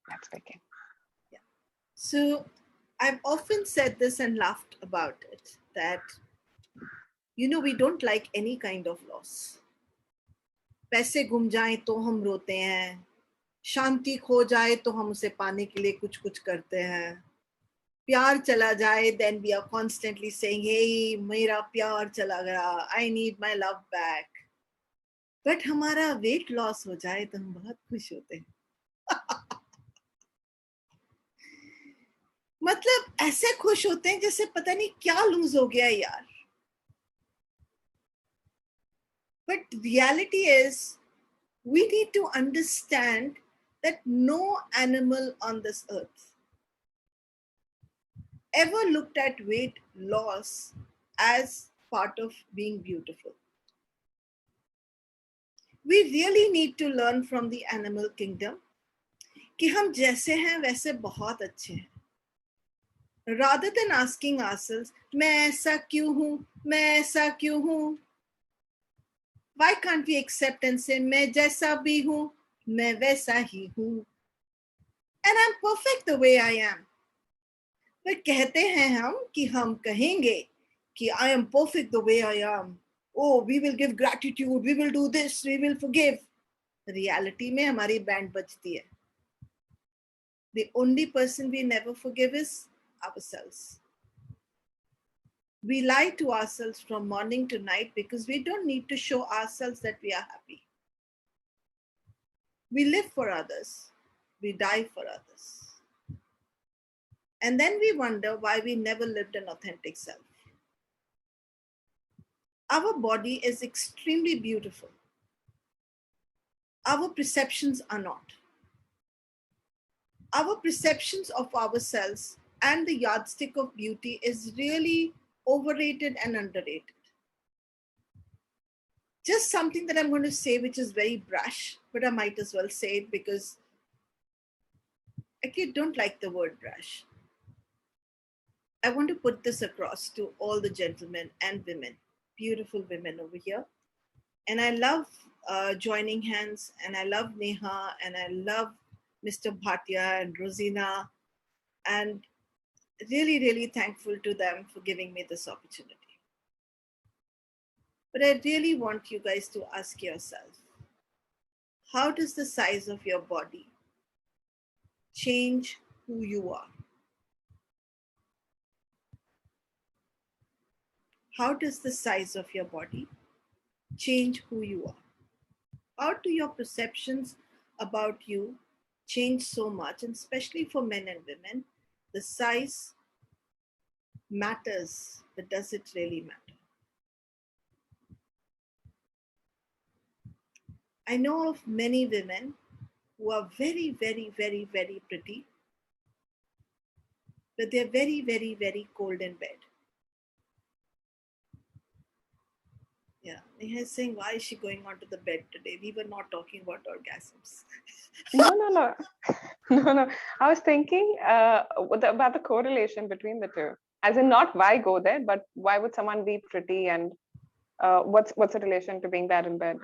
Let's begin. Yeah. So I've often said this and laughed about it, that, we don't like any kind of loss. पैसे गुम जाएं तो हम रोते हैं, शांति खो जाए तो हम उसे पाने के लिए कुछ कुछ करते हैं, प्यार चला जाए then we are constantly saying, hey, मेरा प्यार चला गया, I need my love back. But हमारा weight loss हो जाए तो हम बहुत खुश होते हैं. मतलब ऐसे खुश होते हैं जैसे पता नहीं क्या लूज हो गया यार. But reality is, we need to understand that no animal on this earth ever looked at weight loss as part of being beautiful. We really need to learn from the animal kingdom कि हम जैसे हैं वैसे बहुत अच्छे हैं. Rather than asking ourselves, मैं ऐसा क्यों हूं, मैं ऐसा क्यों हूं, why can't we accept and say, मैं जैसा भी हूं, मैं वैसा ही हूं, and I'm perfect the way I am. पर कहते हैं हम कि हम कहेंगे कि I am perfect the way I am. Oh, we will give gratitude, we will do this, we will forgive. Reality में हमारी बैंड बजती है. The only person we never forgive is ourselves. We lie to ourselves from morning to night because we don't need to show ourselves that we are happy. We live for others. We die for others. And then we wonder why we never lived an authentic self. Our body is extremely beautiful. Our perceptions are not. Our perceptions of ourselves and the yardstick of beauty is really overrated and underrated. Just something that I'm going to say, which is very brash, but I might as well say it because I don't like the word brash. I want to put this across to all the gentlemen and women, beautiful women over here. And I love joining hands, and I love Neha, and I love Mr. Bhatia and Rosina, and really, really thankful to them for giving me this opportunity. But I really want you guys to ask yourself, how does the size of your body change who you are? How does the size of your body change who you are? How do your perceptions about you change so much? And especially for men and women, the size matters, but does it really matter? I know of many women who are very, very, very, very pretty, but they're very, very, very cold in bed. Yeah, Neha is saying, why is she going onto the bed today? We were not talking about orgasms. No. No. I was thinking about the correlation between the two. As in, not why go there, but why would someone be pretty, and what's the relation to being bad in bed?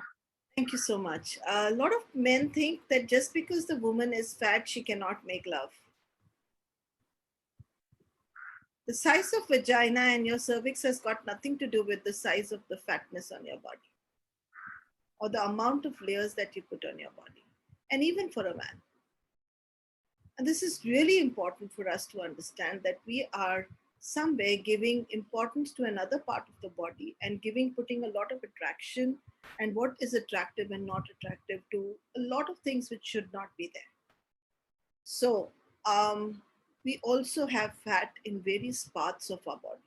Thank you so much. A lot of men think that just because the woman is fat, she cannot make love. The size of vagina and your cervix has got nothing to do with the size of the fatness on your body or the amount of layers that you put on your body, and even for a man. And this is really important for us to understand, that we are somewhere giving importance to another part of the body and putting a lot of attraction and what is attractive and not attractive to a lot of things which should not be there. So, we also have fat in various parts of our body.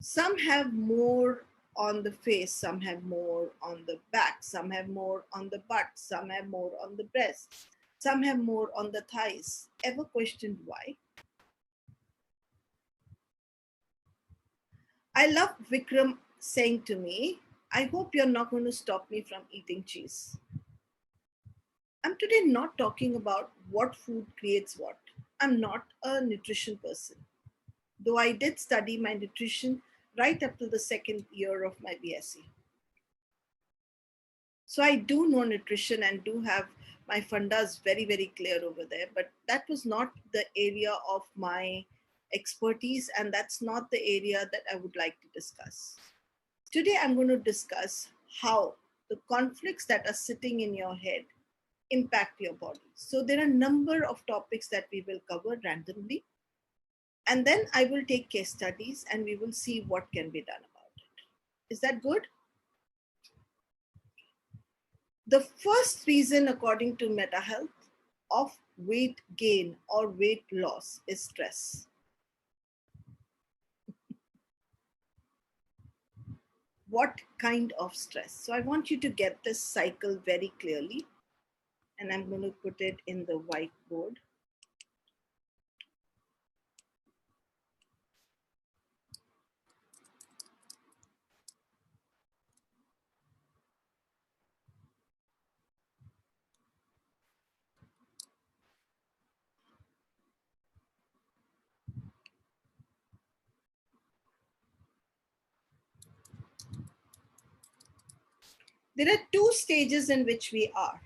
Some have more on the face, some have more on the back, some have more on the butt, some have more on the breasts, some have more on the thighs. Ever questioned why? I love Vikram saying to me, I hope you're not going to stop me from eating cheese. I'm today not talking about what food creates what. I'm not a nutrition person, though I did study my nutrition right up to the second year of my BSc. So I do know nutrition and do have my funda is very, very clear over there, but that was not the area of my expertise, and that's not the area that I would like to discuss. Today, I'm going to discuss how the conflicts that are sitting in your head impact your body. So there are a number of topics that we will cover randomly, and then I will take case studies and we will see what can be done about it. Is that good? The first reason, according to MetaHealth, of weight gain or weight loss is stress. What kind of stress? So I want you to get this cycle very clearly, and I'm going to put it in the whiteboard. There are two stages in which we are.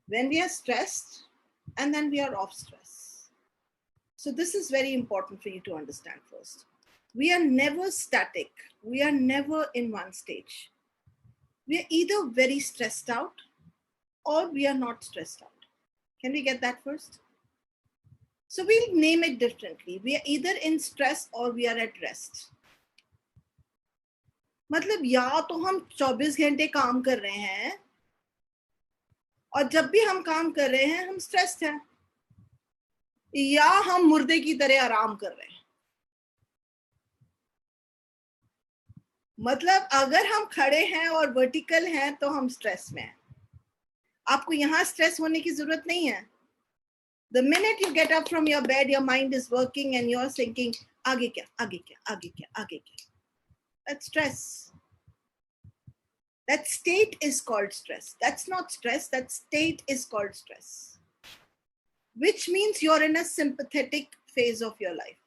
When we are stressed and then we are off stress. So this is very important for you to understand first. We are never static. We are never in one stage. We are either very stressed out or we are not stressed out. Can we get that first? So we'll name it differently. We are either in stress or we are at rest. मतलब या तो हम 24 घंटे काम कर रहे हैं और जब भी हम काम कर रहे हैं हम स्ट्रेस्ड हैं, या हम मुर्दे की तरह आराम कर रहे हैं. मतलब अगर हम खड़े हैं और वर्टिकल हैं तो हम स्ट्रेस में हैं. आपको यहाँ स्ट्रेस होने की जरूरत नहीं है. The minute you get up from your bed, your mind is working and you're thinking, आगे क्या, आगे क्या, आगे क्या, आगे क्या. That's stress. That state is called stress. That's not stress. That state is called stress. Which means you're in a sympathetic phase of your life.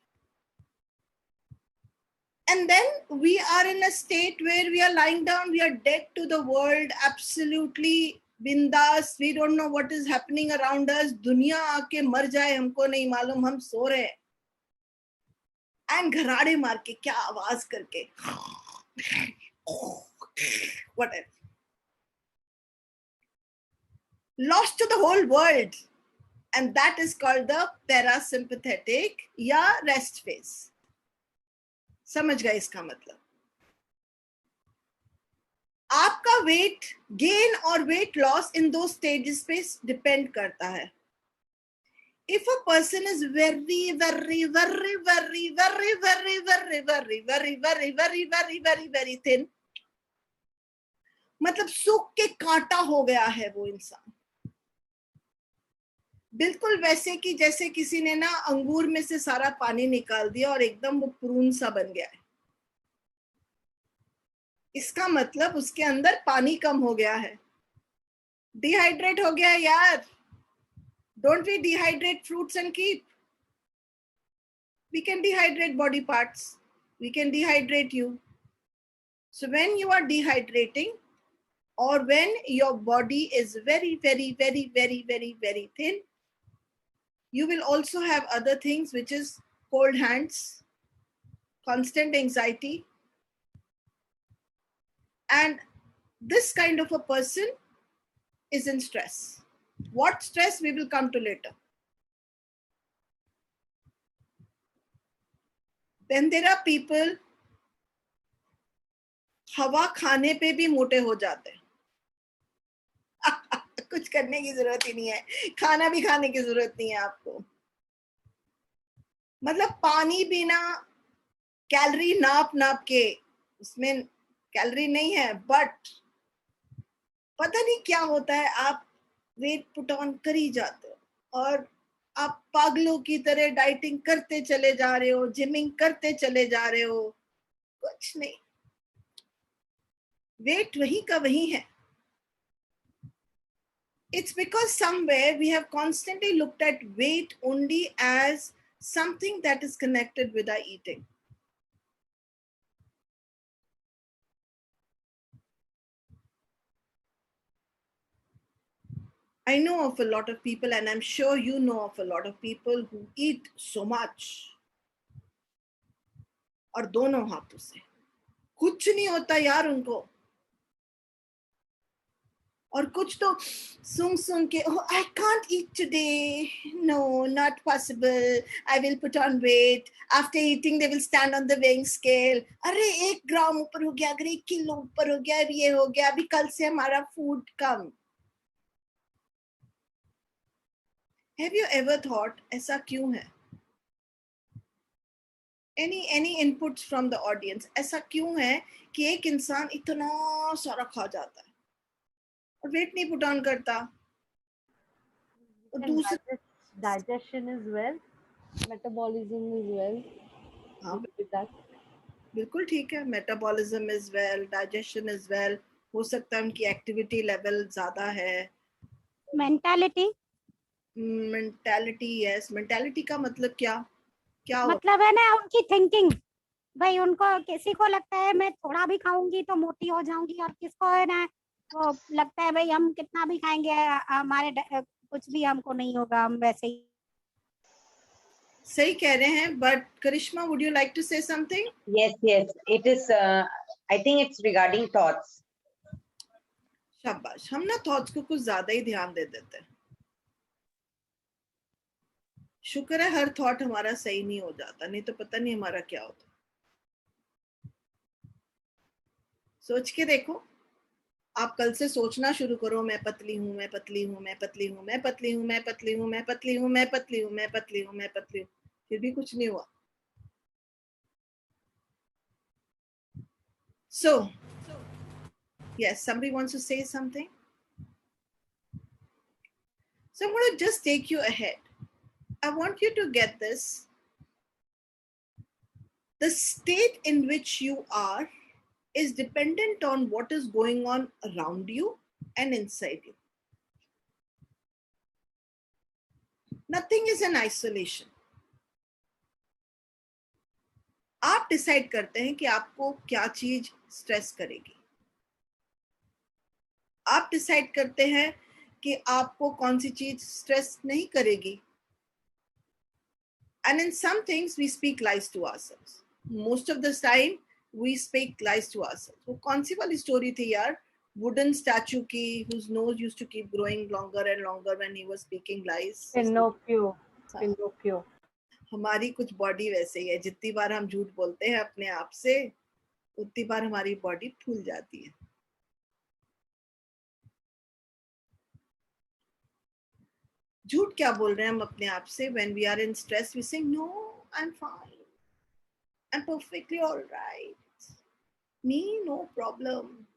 And then we are in a state where we are lying down, we are dead to the world, absolutely bindas. We don't know what is happening around us. Dunya aake mar jaye, humko nahi malum, hum so rahe hain. And घराड़े मार के, क्या आवाज करके, whatever. Lost to the whole world. And that is called the parasympathetic या rest phase. समझ गए इसका मतलब? आपका weight gain और weight loss in those stages पे depend करता है. If a person is very thin, मतलब सूख के कांटा हो गया है वो इंसान. बिल्कुल वैसे कि जैसे किसी ने ना अंगूर में से सारा पानी निकाल दिया और एकदम वो प्रून सा बन गया है. इसका मतलब उसके अंदर पानी कम हो गया है. डिहाइड्रेट हो गया है यार. Don't we dehydrate fruits and keep? We can dehydrate body parts. We can dehydrate you. So when you are dehydrating or when your body is very thin, you will also have other things, which is cold hands, constant anxiety. And this kind of a person is in stress. What stress we will come to later. Then there are people, हवा खाने पे भी मोटे हो जाते हैं. कुछ करने की जरूरत ही नहीं है. खाना भी खाने की जरूरत नहीं है आपको. मतलब पानी पीना, कैलोरी नाप के, उसमें कैलोरी नहीं है, बट पता नहीं क्या होता है, आप वेट पुट ऑन कर ही जाते हो और आप पागलों की तरह डाइटिंग करते चले जा रहे हो, जिमिंग करते चले जा रहे हो. कुछ नहीं, वेट वही का वही है. It's because somewhere we have constantly looked at weight only as something that is connected with our eating. I know of a lot of people, and I'm sure you know of a lot of people who eat so much. और दोनों हाथों से कुछ नहीं होता यार उनको. और कुछ तो सुन सुन के, oh, I can't eat today. No, not possible. I will put on weight. After eating, they will stand on the weighing scale. अरे 1 ग्राम ऊपर हो गया, अगर 1 किलो ऊपर हो गया, ये हो गया, अभी कल से हमारा food come. Have you ever thought ऐसा क्यों है? Any inputs from the audience? ऐसा क्यों है कि एक इंसान इतना सारा खा जाता है और वेट नहीं पुट ऑन करता? और दूसरा digestion is well, metabolism is well. हाँ With that. बिल्कुल ठीक है. Metabolism is well, digestion is well. हो सकता है उनकी एक्टिविटी लेवल ज्यादा है. Mentality yes. मेंटालिटी का मतलब क्या क्या मतलब है ना उनकी थिंकिंग. भाई उनको किसी को लगता है मैं थोड़ा भी खाऊंगी तो मोटी हो जाऊंगी, और किसको है ना वो लगता है भाई हम कितना भी खाएंगे हमारे कुछ भी हमको नहीं होगा, हम वैसे ही. सही कह रहे हैं. But Karishma, would you like to say something? Yes, it is. I think it's regarding thoughts. शाबाश. हम ना थॉट्स को कुछ ज्यादा ही ध्यान दे देते हैं. शुक्र है हर थॉट हमारा सही नहीं हो जाता, नहीं तो पता नहीं हमारा क्या होता. सोच के देखो. आप कल से सोचना शुरू करो, मैं पतली हूं, मैं पतली हूं, मैं पतली हूं, मैं पतली हूं, मैं पतली हूं, मैं पतली हूं, मैं पतली हूं, मैं पतली हूं, मैं पतली हूं. फिर भी कुछ नहीं हुआ. So, yes, somebody wants to say something. So I'm going to just take you ahead. I want you to get this. The state in which you are is dependent on what is going on around you and inside you. Nothing is in isolation. आप decide करते हैं कि आपको क्या चीज stress करेगी. आप decide करते हैं कि आपको कौन सी चीज स्ट्रेस नहीं करेगी. And in some things we speak lies to ourselves. Most of the time we speak lies to ourselves. वो कौन सी वाली स्टोरी थी यार, wooden statue की, whose nose used to keep growing longer and longer when he was speaking lies? Pinocchio. हमारी कुछ body वैसे ही है. जितनी बार हम झूठ बोलते हैं अपने आप से, उतनी बार हमारी बॉडी फूल जाती है. झूठ क्या बोल रहे हैं हम अपने आप से? When we are in stress, we say, no, I'm fine. I'm perfectly all right. Me, no problem.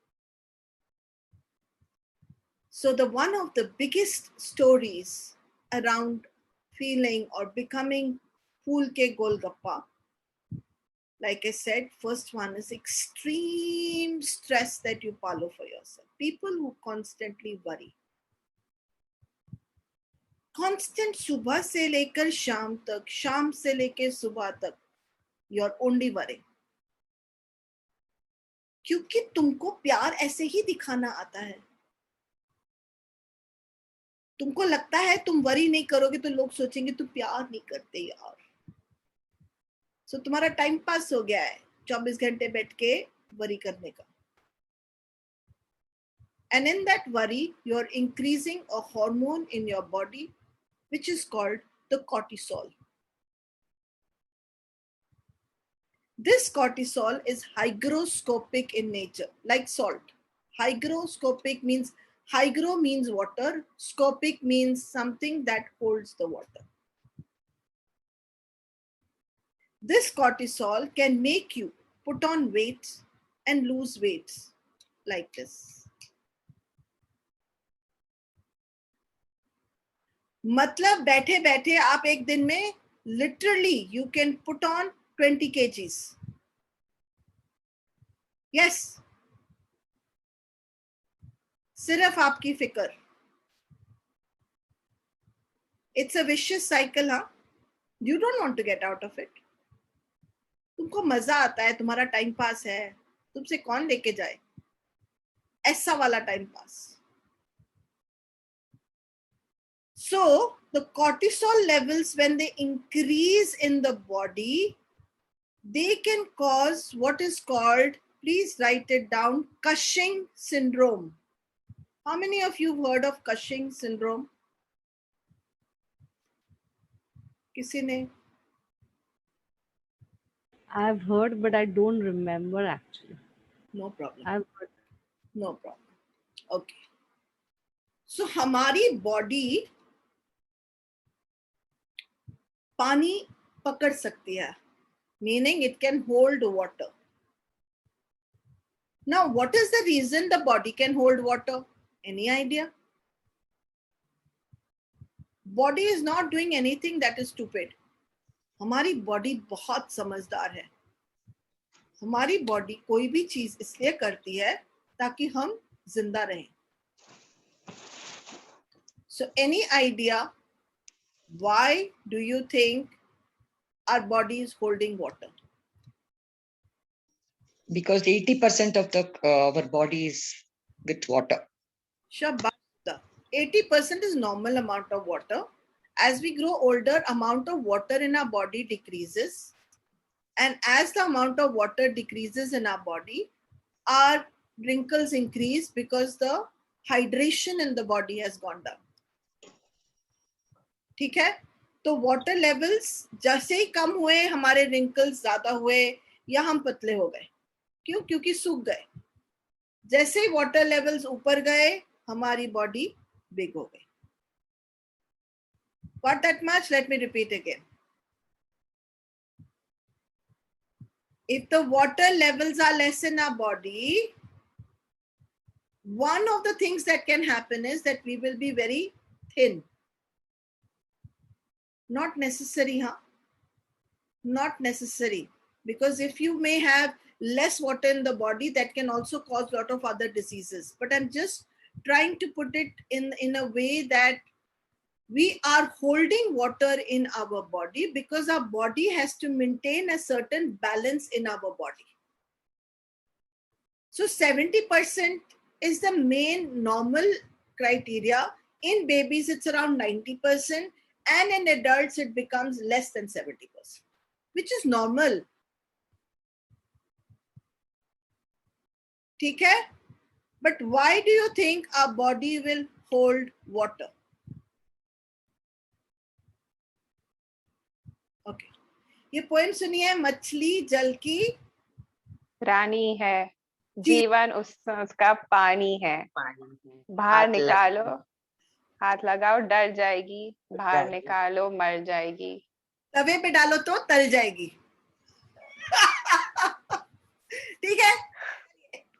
So one of the biggest stories around feeling or becoming फूल के golgappa, like I said, first one is extreme stress that you follow for yourself. People who constantly worry. Constant सुबह से लेकर शाम तक, शाम से लेकर सुबह तक, you're only worrying. क्योंकि तुमको प्यार ऐसे ही दिखाना आता है. तुमको लगता है तुम वरी नहीं करोगे तो लोग सोचेंगे तुम प्यार नहीं करते यार. सो तुम्हारा टाइम पास हो गया है 24 घंटे बैठ के वरी करने का. And in that worry, you're increasing a hormone in your body, which is called the cortisol. This cortisol is hygroscopic in nature, like salt. Hygroscopic means, hygro means water, scopic means something that holds the water. This cortisol can make you put on weight and lose weight like this. मतलब बैठे बैठे आप एक दिन में literally you can put on 20 kgs. Yes. सिर्फ आपकी फिक्र. It's a vicious cycle, huh? You don't want to get out of it. तुमको मजा आता है, तुम्हारा टाइम पास है, तुमसे कौन लेके जाए ऐसा वाला time pass. So the cortisol levels, when they increase in the body, they can cause what is called, please write it down, Cushing syndrome. How many of you have heard of Cushing syndrome? किसी ने? I've heard, but I don't remember actually. No problem. I've heard. No problem. Okay. So हमारी body पानी पकड़ सकती है, meaning it can hold water. Now, what is the reason the body can hold water? Any idea? Body is not doing anything that is stupid. हमारी body बहुत समझदार है. हमारी बॉडी कोई भी चीज इसलिए करती है ताकि हम जिंदा रहें. So any idea why do you think our body is holding water? Because 80% of the our body is with water. Shabbat. 80% is normal amount of water. As we grow older, amount of water in our body decreases. And as the amount of water decreases in our body, our wrinkles increase because the hydration in the body has gone down. ठीक है? तो water levels जैसे ही कम हुए, हमारे wrinkles ज़्यादा हुए या हम पतले हो गए. क्यों? क्योंकि सूख गए. जैसे ही water levels ऊपर गए, हमारी body big हो गई. Got that much? Let me repeat again. If the water levels are less in our body, one of the things that can happen is that we will be very thin. Not necessary, huh? Not necessary. Because if you may have less water in the body, that can also cause a lot of other diseases. But I'm just trying to put it in a way that we are holding water in our body because our body has to maintain a certain balance in our body. So 70% is the main normal criteria. In babies, it's around 90%, and in adults, it becomes less than 70%, which is normal. ठीक है? But why do you think our body will hold water? Okay. ये poem सुनिए. मछली जल की रानी है, जीवन उसका पानी है. बाहर हाथ निकालो, हाथ लगाओ डर जाएगी, बाहर निकालो मर जाएगी. तवे पे डालो तो तल जाएगी. ठीक है?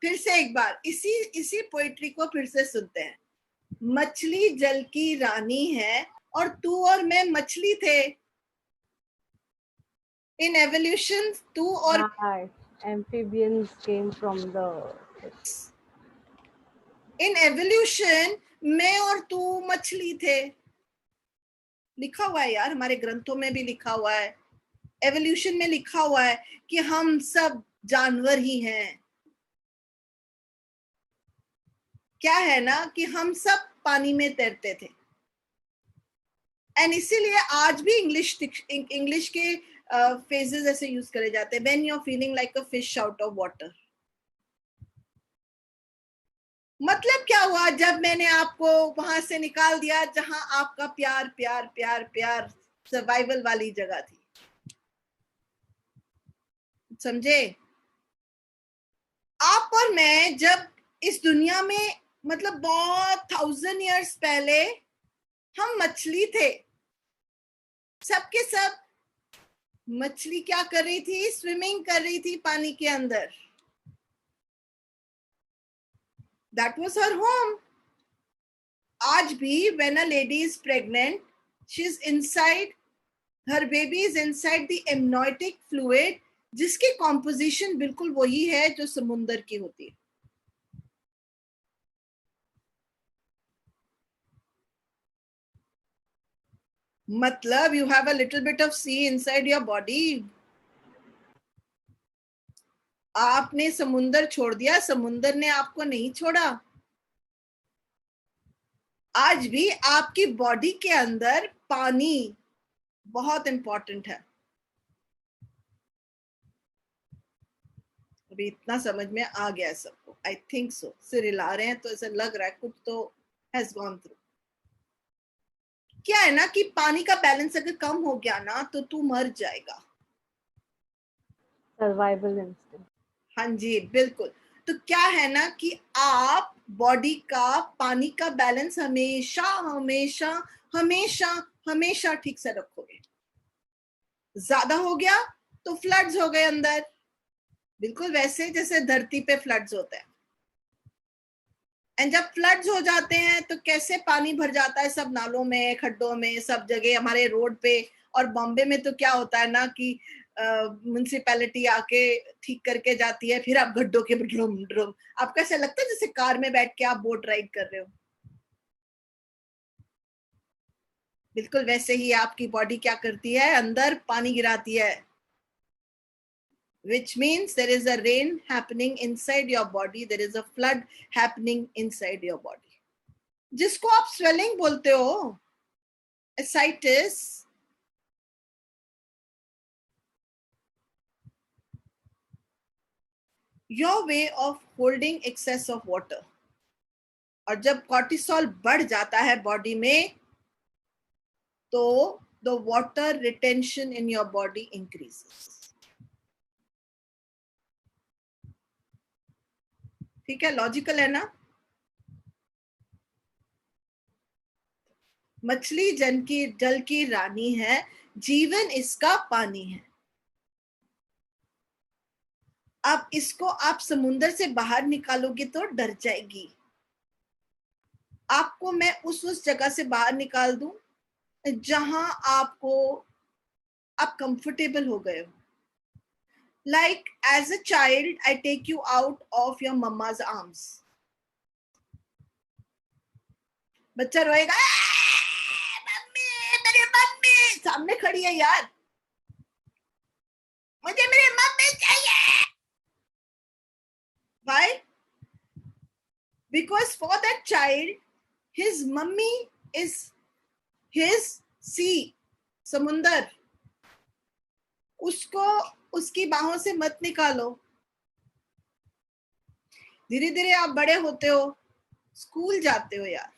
फिर से एक बार इसी पोइट्री को फिर से सुनते हैं. मछली जल की रानी है और तू और मैं मछली थे. In evolution, तू और Amphibians came from the. In evolution, मैं और तू मछली थे. लिखा हुआ है यार, हमारे ग्रंथों में भी लिखा हुआ है. एवोल्यूशन में लिखा हुआ है कि हम सब जानवर ही हैं. क्या है ना कि हम सब पानी में तैरते थे. एंड इसीलिए आज भी इंग्लिश के phrases ऐसे यूज करे जाते हैं. When you're feeling like a fish out of water. मतलब क्या हुआ जब मैंने आपको वहां से निकाल दिया जहां आपका प्यार प्यार प्यार प्यार सर्वाइवल वाली जगह थी. समझे? आप और मैं जब इस दुनिया में, मतलब बहुत 1000 years पहले, हम मछली थे. सबके सब मछली क्या कर रही थी? स्विमिंग कर रही थी पानी के अंदर. That was her home. आज भी when a lady is pregnant, she's inside, her baby is inside the amniotic fluid, जिसकी composition बिल्कुल वही है जो समुंदर की होती है. मतलब you have a little bit of sea inside your body. आपने समुंदर छोड़ दिया, समुंदर ने आपको नहीं छोड़ा. आज भी आपकी बॉडी के अंदर पानी बहुत इंपॉर्टेंट है। अभी इतना समझ में आ गया है सबको, आई थिंक सो। सिर हिला रहे हैं तो ऐसा लग रहा है कुछ तो हैज गॉन थ्रू। क्या है ना कि पानी का बैलेंस अगर कम हो गया ना तो तू मर जाएगा। Survival instinct. हाँ जी बिल्कुल। तो क्या है ना कि आप बॉडी का पानी का बैलेंस हमेशा हमेशा हमेशा हमेशा ठीक से रखोगे। ज्यादा हो गया तो फ्लड्स हो गए अंदर, बिल्कुल वैसे जैसे धरती पे फ्लड्स होते हैं। एंड जब फ्लड्स हो जाते हैं तो कैसे पानी भर जाता है सब नालों में, खड्डों में, सब जगह, हमारे रोड पे। और बॉम्बे में तो क्या होता है ना कि म्युनिसिपैलिटी आके ठीक करके जाती है, फिर आप गड्ढों के ड्रम ड्रम, आपको ऐसा लगता है जैसे कार में बैठ के आप बोट राइड कर रहे हो। बिल्कुल वैसे ही आपकी बॉडी क्या करती है, अंदर पानी गिराती है, which means there is a rain happening inside your body, there is a flood happening inside your body, जिसको आप swelling बोलते हो, ascites, your way of holding excess of water। और जब cortisol बढ़ जाता है बॉडी में तो the water retention in your body increases। ठीक है, लॉजिकल है ना। मछली जल की रानी है, जीवन इसका पानी है। अब इसको आप समुंदर से बाहर निकालोगे तो डर जाएगी। आपको मैं उस जगह से बाहर निकाल दूं जहां आप कंफर्टेबल हो गए हो। Like as a child I take you out of your mamma's arms. बच्चा रोएगा, मम्मी मेरी मम्मी सामने खड़ी है यार, मुझे मेरी मम्मी चाहिए। Why? Because for that child, his mummy is his sea, समुंदर। उसको उसकी बाहों से मत निकालो। धीरे धीरे आप बड़े होते हो, स्कूल जाते हो यार,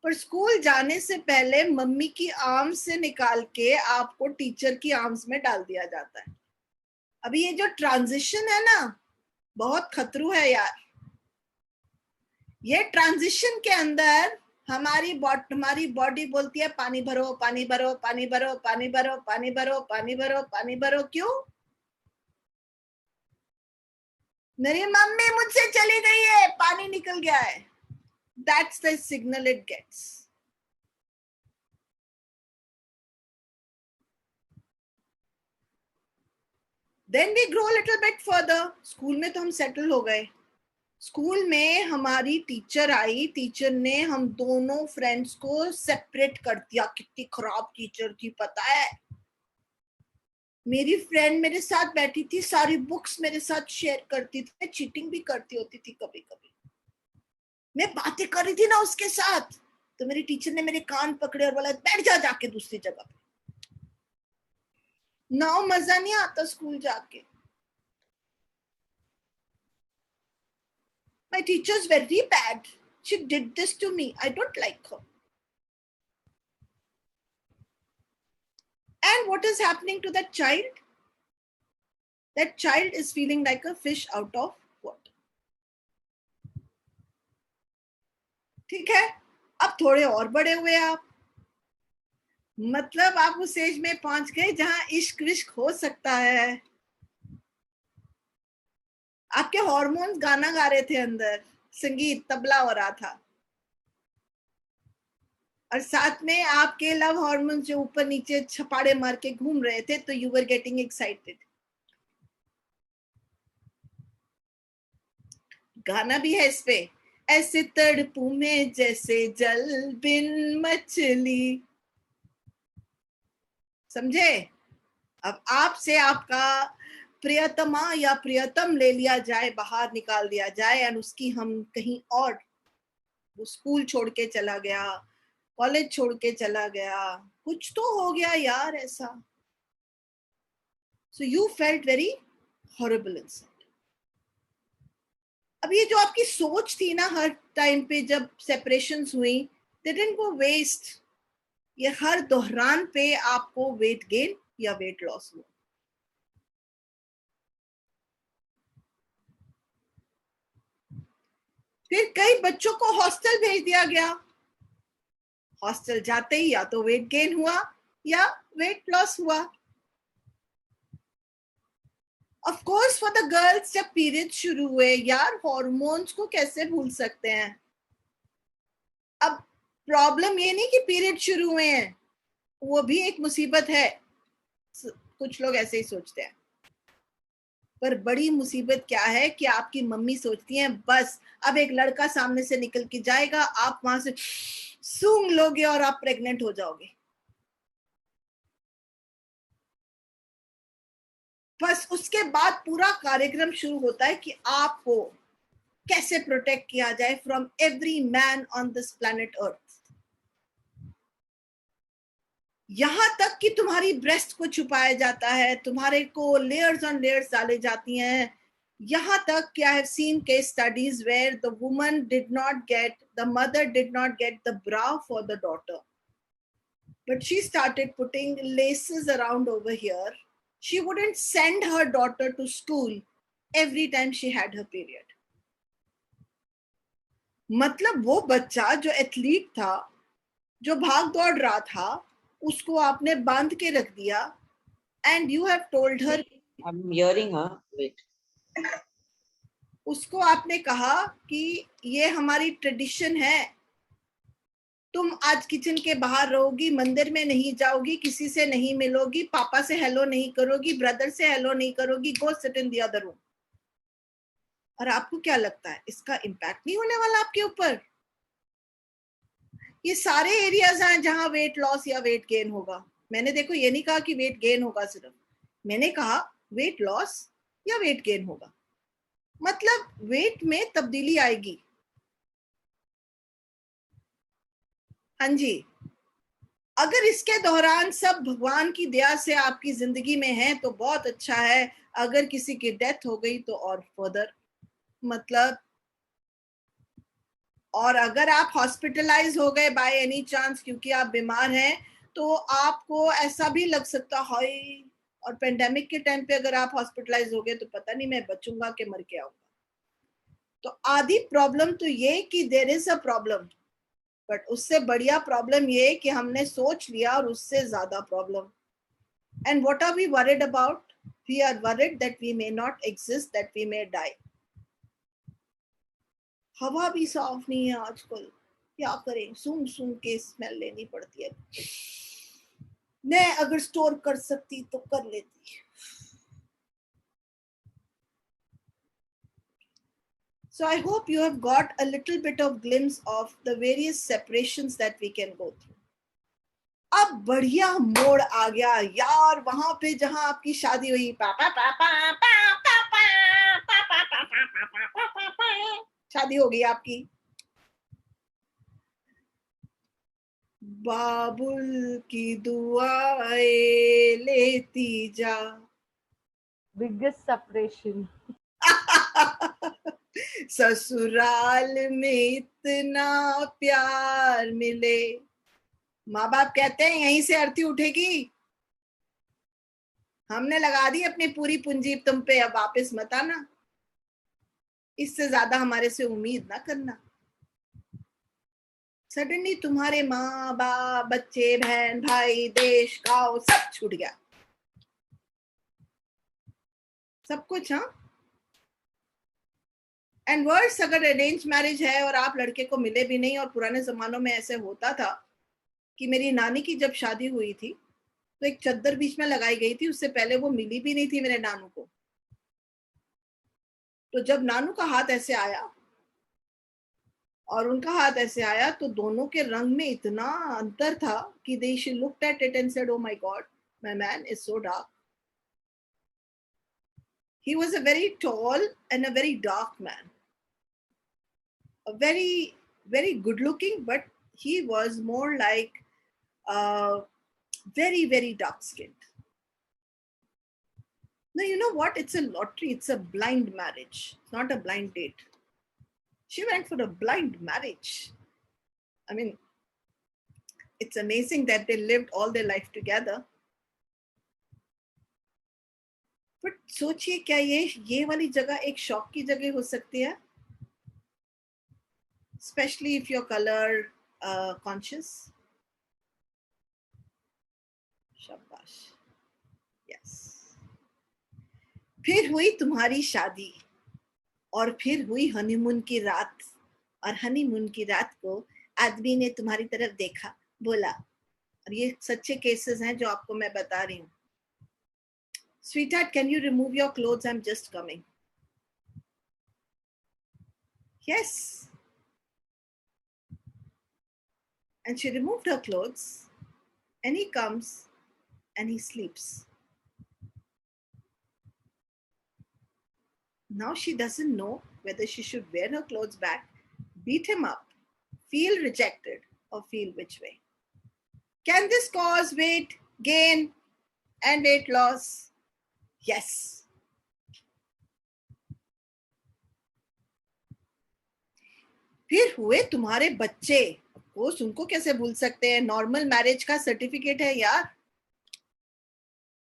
पर स्कूल जाने से पहले मम्मी की आर्म्स से निकाल के आपको टीचर की आर्म्स में डाल दिया जाता है। अभी ये जो ट्रांजिशन है ना, बहुत खतरू है यार। ये ट्रांजिशन के अंदर हमारी बॉडी बोलती है पानी भरो पानी भरो पानी भरो पानी भरो पानी भरो पानी भरो पानी भरो। क्यों? मेरी मम्मी मुझसे चली गई है, पानी निकल गया है। That's the signal it gets. Then we grow little bit further. School में तो हम सेटल हो गए। स्कूल में हमारी टीचर आई, टीचर ने हम दोनों फ्रेंड्स को सेपरेट कर दिया। कितनी खराब टीचर थी पता है। मेरी फ्रेंड मेरे साथ बैठी थी, सारी बुक्स मेरे साथ शेयर करती थी, मैं चीटिंग भी करती होती थी कभी कभी। मैं बातें कर रही थी ना उसके साथ, तो मेरी टीचर ने मेरे कान पकड़े और बोला बैठ जा जाके दूसरी जगह पे। ना मजा नहीं आता स्कूल जाके। My teacher's very bad. She did this to me. I don't like her. And what is happening to that child? That child is feeling like a fish out of water. ठीक है, अब थोड़े और बड़े हुए आप, मतलब आप उस एज में पहुंच गए जहां इश्क विश्क हो सकता है। आपके हार्मोन्स गाना गा रहे थे अंदर, संगीत तबला हो रहा था, और साथ में आपके लव हार्मोन्स जो ऊपर नीचे छपाड़े मार के घूम रहे थे, तो यू वर गेटिंग एक्साइटेड। गाना भी है इस पे, ऐसे तड़पू में जैसे जल बिन मछली। समझे? अब आपसे आपका प्रियतमा या प्रियतम ले लिया जाए, बाहर निकाल दिया जाए, और उसकी हम कहीं और वो स्कूल छोड़ के चला गया, कॉलेज छोड़ के चला गया, कुछ तो हो गया यार ऐसा. So you felt very horrible inside. अब ये जो आपकी सोच थी ना हर टाइम पे जब सेपरेशंस हुई, they didn't go waste. ये हर दोहरान पे आपको वेट गेन या वेट लॉस हुआ. फिर कई बच्चों को हॉस्टल भेज दिया गया. हॉस्टल जाते ही या तो वेट गेन हुआ या वेट लॉस हुआ. Of course for the girls जब पीरियड शुरू हुए, यार हॉर्मोन्स को कैसे भूल सकते हैं. अब प्रॉब्लम ये नहीं कि पीरियड शुरू हुए हैं, वो भी एक मुसीबत है, कुछ लोग ऐसे ही सोचते हैं. पर बड़ी मुसीबत क्या है कि आपकी मम्मी सोचती हैं बस अब एक लड़का सामने से निकल के जाएगा, आप वहां से सूंघ लोगे और आप प्रेग्नेंट हो जाओगे. बस उसके बाद पूरा कार्यक्रम शुरू होता है कि आपको कैसे प्रोटेक्ट किया जाए from every man on this planet Earth. यहां तक कि तुम्हारी ब्रेस्ट को छुपाया जाता है, तुम्हारे को लेयर्स ऑन लेयर्स डाले जाती हैं. यहाँ तक कि I have seen case studies where the woman did not get, the mother did not get the bra for the daughter, but she started putting laces around over here. She wouldn't send her daughter to school every time she had her period. मतलब वो बच्चा जो athlete था, जो भाग दौड़ रहा था, उसको आपने बांध के रख दिया. And you have told her, I'm hearing her. Wait. उसको आपने कहा कि ये हमारी ट्रेडिशन है, तुम आज किचन के बाहर रहोगी, मंदिर में नहीं जाओगी, किसी से नहीं मिलोगी, पापा से हेलो नहीं करोगी, ब्रदर से हेलो नहीं करोगी, go sit in the other room. और आपको क्या लगता है इसका इम्पैक्ट नहीं होने वाला आपके ऊपर? ये सारे एरियाज हैं जहां वेट लॉस या वेट गेन होगा. मैंने देखो ये नहीं कहा कि वेट गेन होगा सिर्फ, मैंने कहा वेट लॉस या वेट गेन होगा. मतलब वेट में तब्दीली आएगी. हाँ जी, अगर इसके दौरान सब भगवान की दया से आपकी जिंदगी में है तो बहुत अच्छा है. अगर किसी की डेथ हो गई तो और फर्दर मतलब, और अगर आप हॉस्पिटलाइज हो गए बाय एनी चांस क्योंकि आप बीमार हैं, तो आपको ऐसा भी लग सकता है. और पेंडेमिक के टाइम पे अगर आप हॉस्पिटलाइज हो गए तो पता नहीं मैं बचूंगा कि मर के आऊंगा. तो आधी प्रॉब्लम तो ये कि there is a problem, but उससे बढ़िया प्रॉब्लम ये कि हमने सोच लिया और उससे ज्यादा problem. And what are we worried about? We are worried that we may not exist, that we may die. हवा भी साफ नहीं है आजकल, क्या करें, सूंघ सूंघ के स्मेल लेनी पड़ती है. मैं अगर स्टोर कर सकती तो कर लेती. So I hope you have got a little bit of glimpse of the various separations that we can go through. अब बढ़िया मोड़ आ गया यार वहां पे जहां आपकी शादी हुई. पापा पापा पापा पापा पापा, शादी हो गई आपकी. बाबुल की दुआएं लेती जा. Biggest separation. ससुराल में इतना प्यार मिले. माँ बाप कहते हैं यहीं से अर्थी उठेगी, हमने लगा दी अपनी पूरी पूंजी तुम पे, अब वापस मत आना. इससे ज्यादा हमारे से उम्मीद ना करना. सडनली तुम्हारे माँ बाप, बच्चे, बहन भाई, देश, गांव सब छूट गया, सब कुछ. हाँ, एंड वर्स अगर अरेंज मैरिज है और आप लड़के को मिले भी नहीं. और पुराने जमानों में ऐसे होता था कि मेरी नानी की जब शादी हुई थी तो एक चद्दर बीच में लगाई गई थी, उससे पहले वो मिली भी नहीं थी मेरे नानू को. तो जब नानू का हाथ ऐसे आया और उनका हाथ ऐसे आया तो दोनों के रंग में इतना अंतर था कि they she looked at it and said, oh my god, my man is so dark. He was a very tall and a very dark man, a very very good looking, but he was more like very, very dark skinned. Now, you know what? It's a lottery. It's a blind marriage. It's not a blind date. She went for a blind marriage. I mean, it's amazing that they lived all their life together. But सोचिए क्या ये वाली जगह एक शौक की जगह हो सकती है? Especially if you're color conscious. शाबाश. Yes. फिर हुई तुम्हारी शादी और फिर हुई हनीमून की रात, और हनीमून की रात को आदमी ने तुम्हारी तरफ देखा, बोला, और ये सच्चे केसेस हैं जो आपको मैं बता रही हूँ. Sweetheart, can you remove your clothes? I'm just coming. Yes. And she removed her clothes, and he comes and he sleeps. Now she doesn't know whether she should wear her clothes back, beat him up, feel rejected, or feel which way. Can this cause weight gain and weight loss? Yes. फिर हुए तुम्हारे बच्चे. Course उनको कैसे भूल सकते हैं? Normal marriage का सर्टिफिकेट है यार.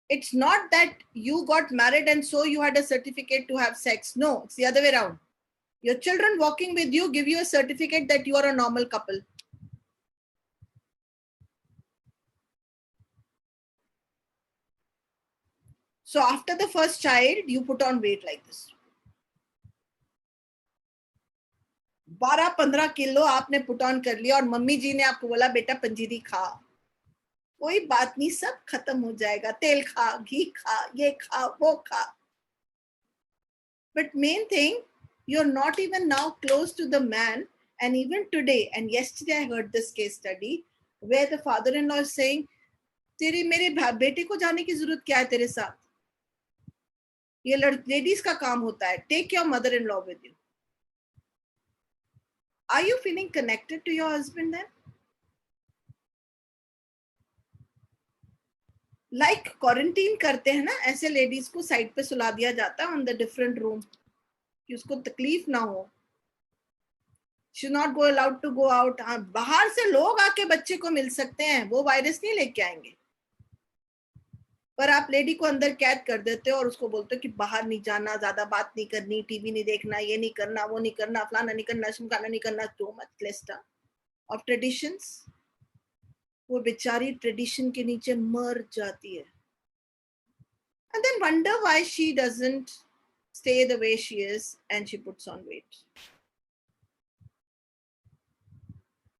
It's not that you got married and so you had a certificate to have sex. No, it's the other way around. Your children walking with you give you a certificate that you are a normal couple. So after the first child, you put on weight like this. 12-15 kilo आपने put on कर लिया और mummy जी ने आपको बोला बेटा पंजीरी खा. कोई बात नहीं, सब खत्म हो जाएगा. तेल खा, घी खा, ये खा, वो खा. But main thing, you're not even now close to the man. And even today, and yesterday I heard this case study where the father-in-law is saying, तेरे मेरे बेटे को जाने की जरूरत क्या है तेरे साथ? ये लेडीज का काम होता है. Take your mother-in-law with you. Are you feeling connected to your husband then? Like quarantine करते हैं ना, ऐसे लेडीज को साइड पे सुला दिया जाता है on the different room कि उसको तकलीफ ना हो. She's not go allowed to go out. हाँ, बाहर से लोग आके बच्चे को मिल सकते हैं, वो वायरस नहीं लेके आएंगे. पर आप लेडी को अंदर कैद कर देते हो और उसको बोलते हो कि बाहर नहीं जाना, ज्यादा बात नहीं करनी, टीवी नहीं देखना, ये नहीं करना, वो नहीं करना, फलाना नहीं करना, शिमकाना नहीं करना. तो मच लिस्ट ऑफ ट्रेडिशंस. वो बेचारी ट्रेडिशन के नीचे मर जाती है. And then wonder why she doesn't stay the way she is and she puts on weight.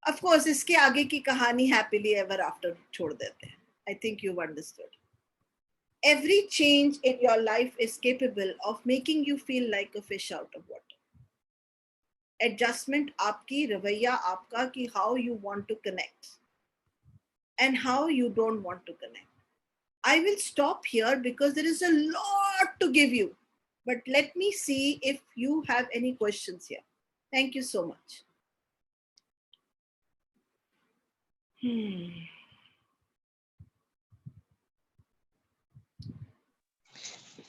Of course, इसके आगे की कहानी happily ever after छोड़ देते हैं. I think you've understood. Every change in your life is capable of making you feel like a fish out of water. Adjustment आपकी, रवैया आपका कि how you want to connect and how you don't want to connect. I will stop here because there is a lot to give you. But let me see if you have any questions here. Thank you so much.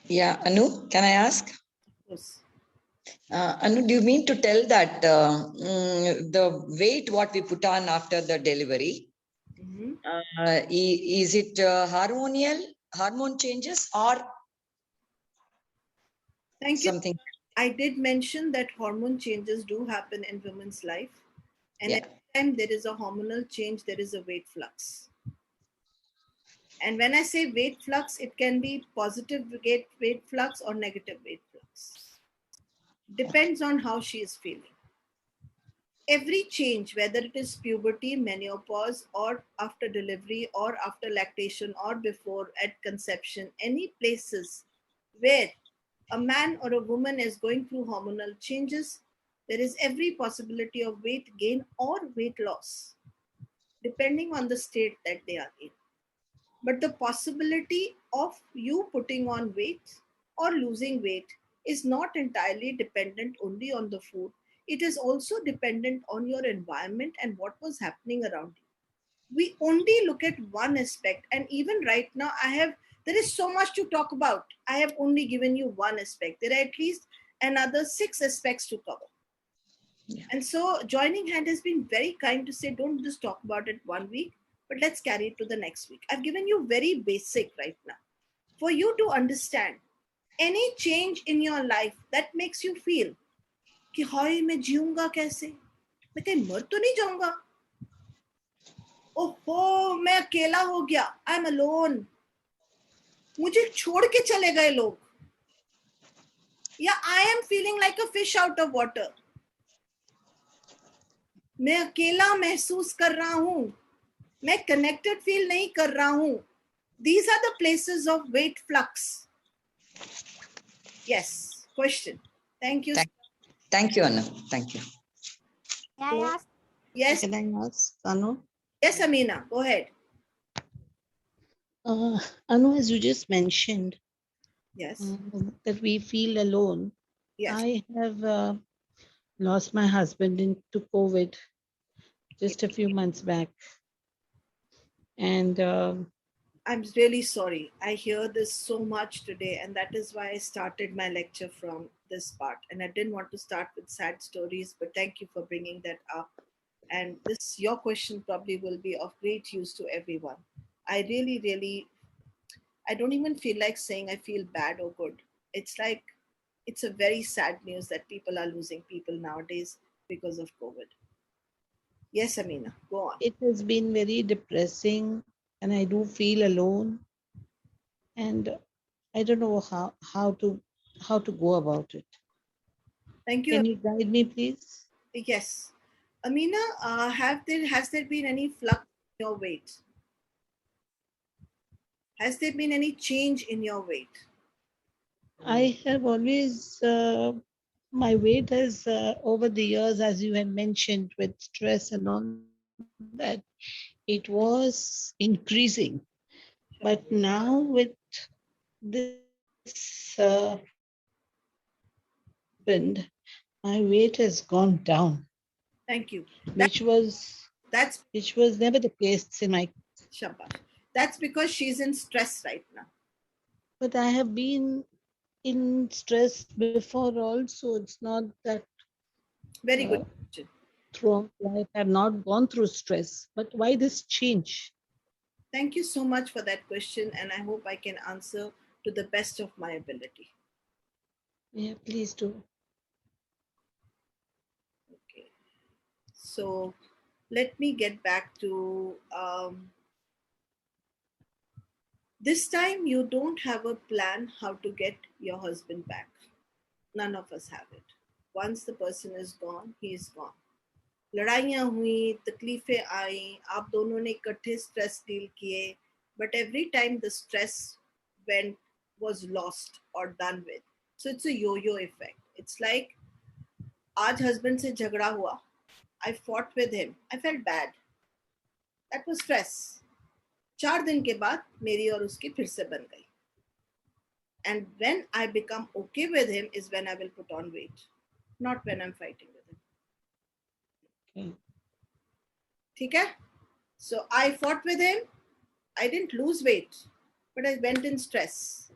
Yeah, Anu, can I ask? Yes. Anu, do you mean to tell that the weight what we put on after the delivery, is it hormone changes or Thank you. something? I did mention that hormone changes do happen in women's life. And every time there is a hormonal change, there is a weight flux. And when I say weight flux, it can be positive weight flux or negative weight flux. Depends on how she is feeling. Every change, whether it is puberty, menopause, or after delivery, or after lactation, or before at conception, any places where a man or a woman is going through hormonal changes, there is every possibility of weight gain or weight loss, depending on the state that they are in. But the possibility of you putting on weight or losing weight is not entirely dependent only on the food. it is also dependent on your environment and what was happening around you. We only look at one aspect, and even right now there is so much to talk about. I have only given you one aspect. There are at least another 6 aspects to cover. Yeah. And so joining hand has been very kind to say, don't just talk about it 1 week, but let's carry it to the next week. I've given you very basic right now for you to understand any change in your life that makes you feel कि हाय मैं जीऊंगा कैसे, मैं कहीं मर तो नहीं जाऊंगा, ओहो मैं अकेला हो गया, आई एम अलोन, मुझे छोड़ के चले गए लोग, या I am feeling like a fish out of water, मैं अकेला महसूस कर रहा हूं, मैं कनेक्टेड फील नहीं कर रहा हूं. These are the places of weight flux. Yes, question. Thank you. Thank you, Anu. Thank you. May I ask? Yes, Can I ask Anu? yes, Amina, go ahead. Anu, as you just mentioned, Yes, that we feel alone. yes. I have lost my husband into COVID just a few months back. And I'm really sorry. I hear this so much today, and that is why I started my lecture from this part. And I didn't want to start with sad stories, but thank you for bringing that up. And this, your question probably will be of great use to everyone. I really, I don't even feel like saying I feel bad or good. It's like, it's a very sad news that people are losing people nowadays because of COVID. Yes, Amina, go on. it has been very depressing, and I do feel alone. And I don't know how to go about it. Thank you. Can you guide me, please? Yes. Amina, has there been any flux in your weight? Has there been any change in your weight? I have always, my weight has over the years, as you have mentioned, with stress and all that, it was increasing. But now with this happened, my weight has gone down, Thank you. which was That's never the case in my. Shabash. That's because she's in stress right now. But I have been in stress before also. It's not that Very good uh, question. throughout life I have not gone through stress. But why this change? Thank you so much for that question, and I hope I can answer to the best of my ability. Yeah, please do. Okay. So let me get back to this time. You don't have a plan how to get your husband back. None of us have it. Once the person is gone, he is gone. लड़ाइयाँ हुई, तकलीफें आई, आप दोनों ने इकट्ठे stress deal किए, but every time the stress was lost or done with. So it's a yo-yo effect. It's like, आज husband से झगड़ा हुआ, I fought with him, I felt bad, that was stress. 4 दिन के बाद मेरी और उसकी फिर से बन गई. And when I become okay with him is when I will put on weight, not when I'm fighting with him. Okay. ठीक है? So I fought with him, I didn't lose weight, but I went in stress.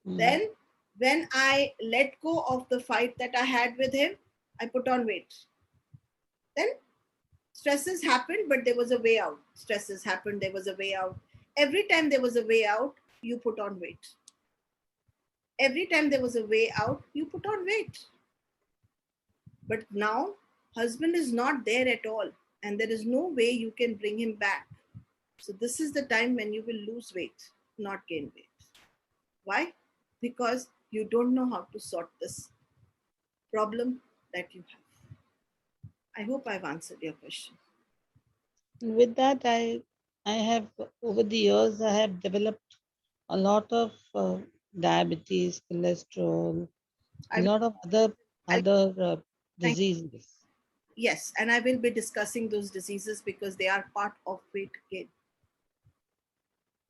Then when I let go of the fight that I had with him, I put on weight. Then stresses happened, but there was a way out. Stresses happened, there was a way out. Every time there was a way out, you put on weight. Every time there was a way out, you put on weight. But now, husband is not there at all, and there is no way you can bring him back. So this is the time when you will lose weight, not gain weight. Why? Because you don't know how to sort this problem that you have. I hope I've answered your question. With that, I have over the years I have developed a lot of diabetes, cholesterol, a lot of other diseases. Yes, and I will be discussing those diseases because they are part of weight gain.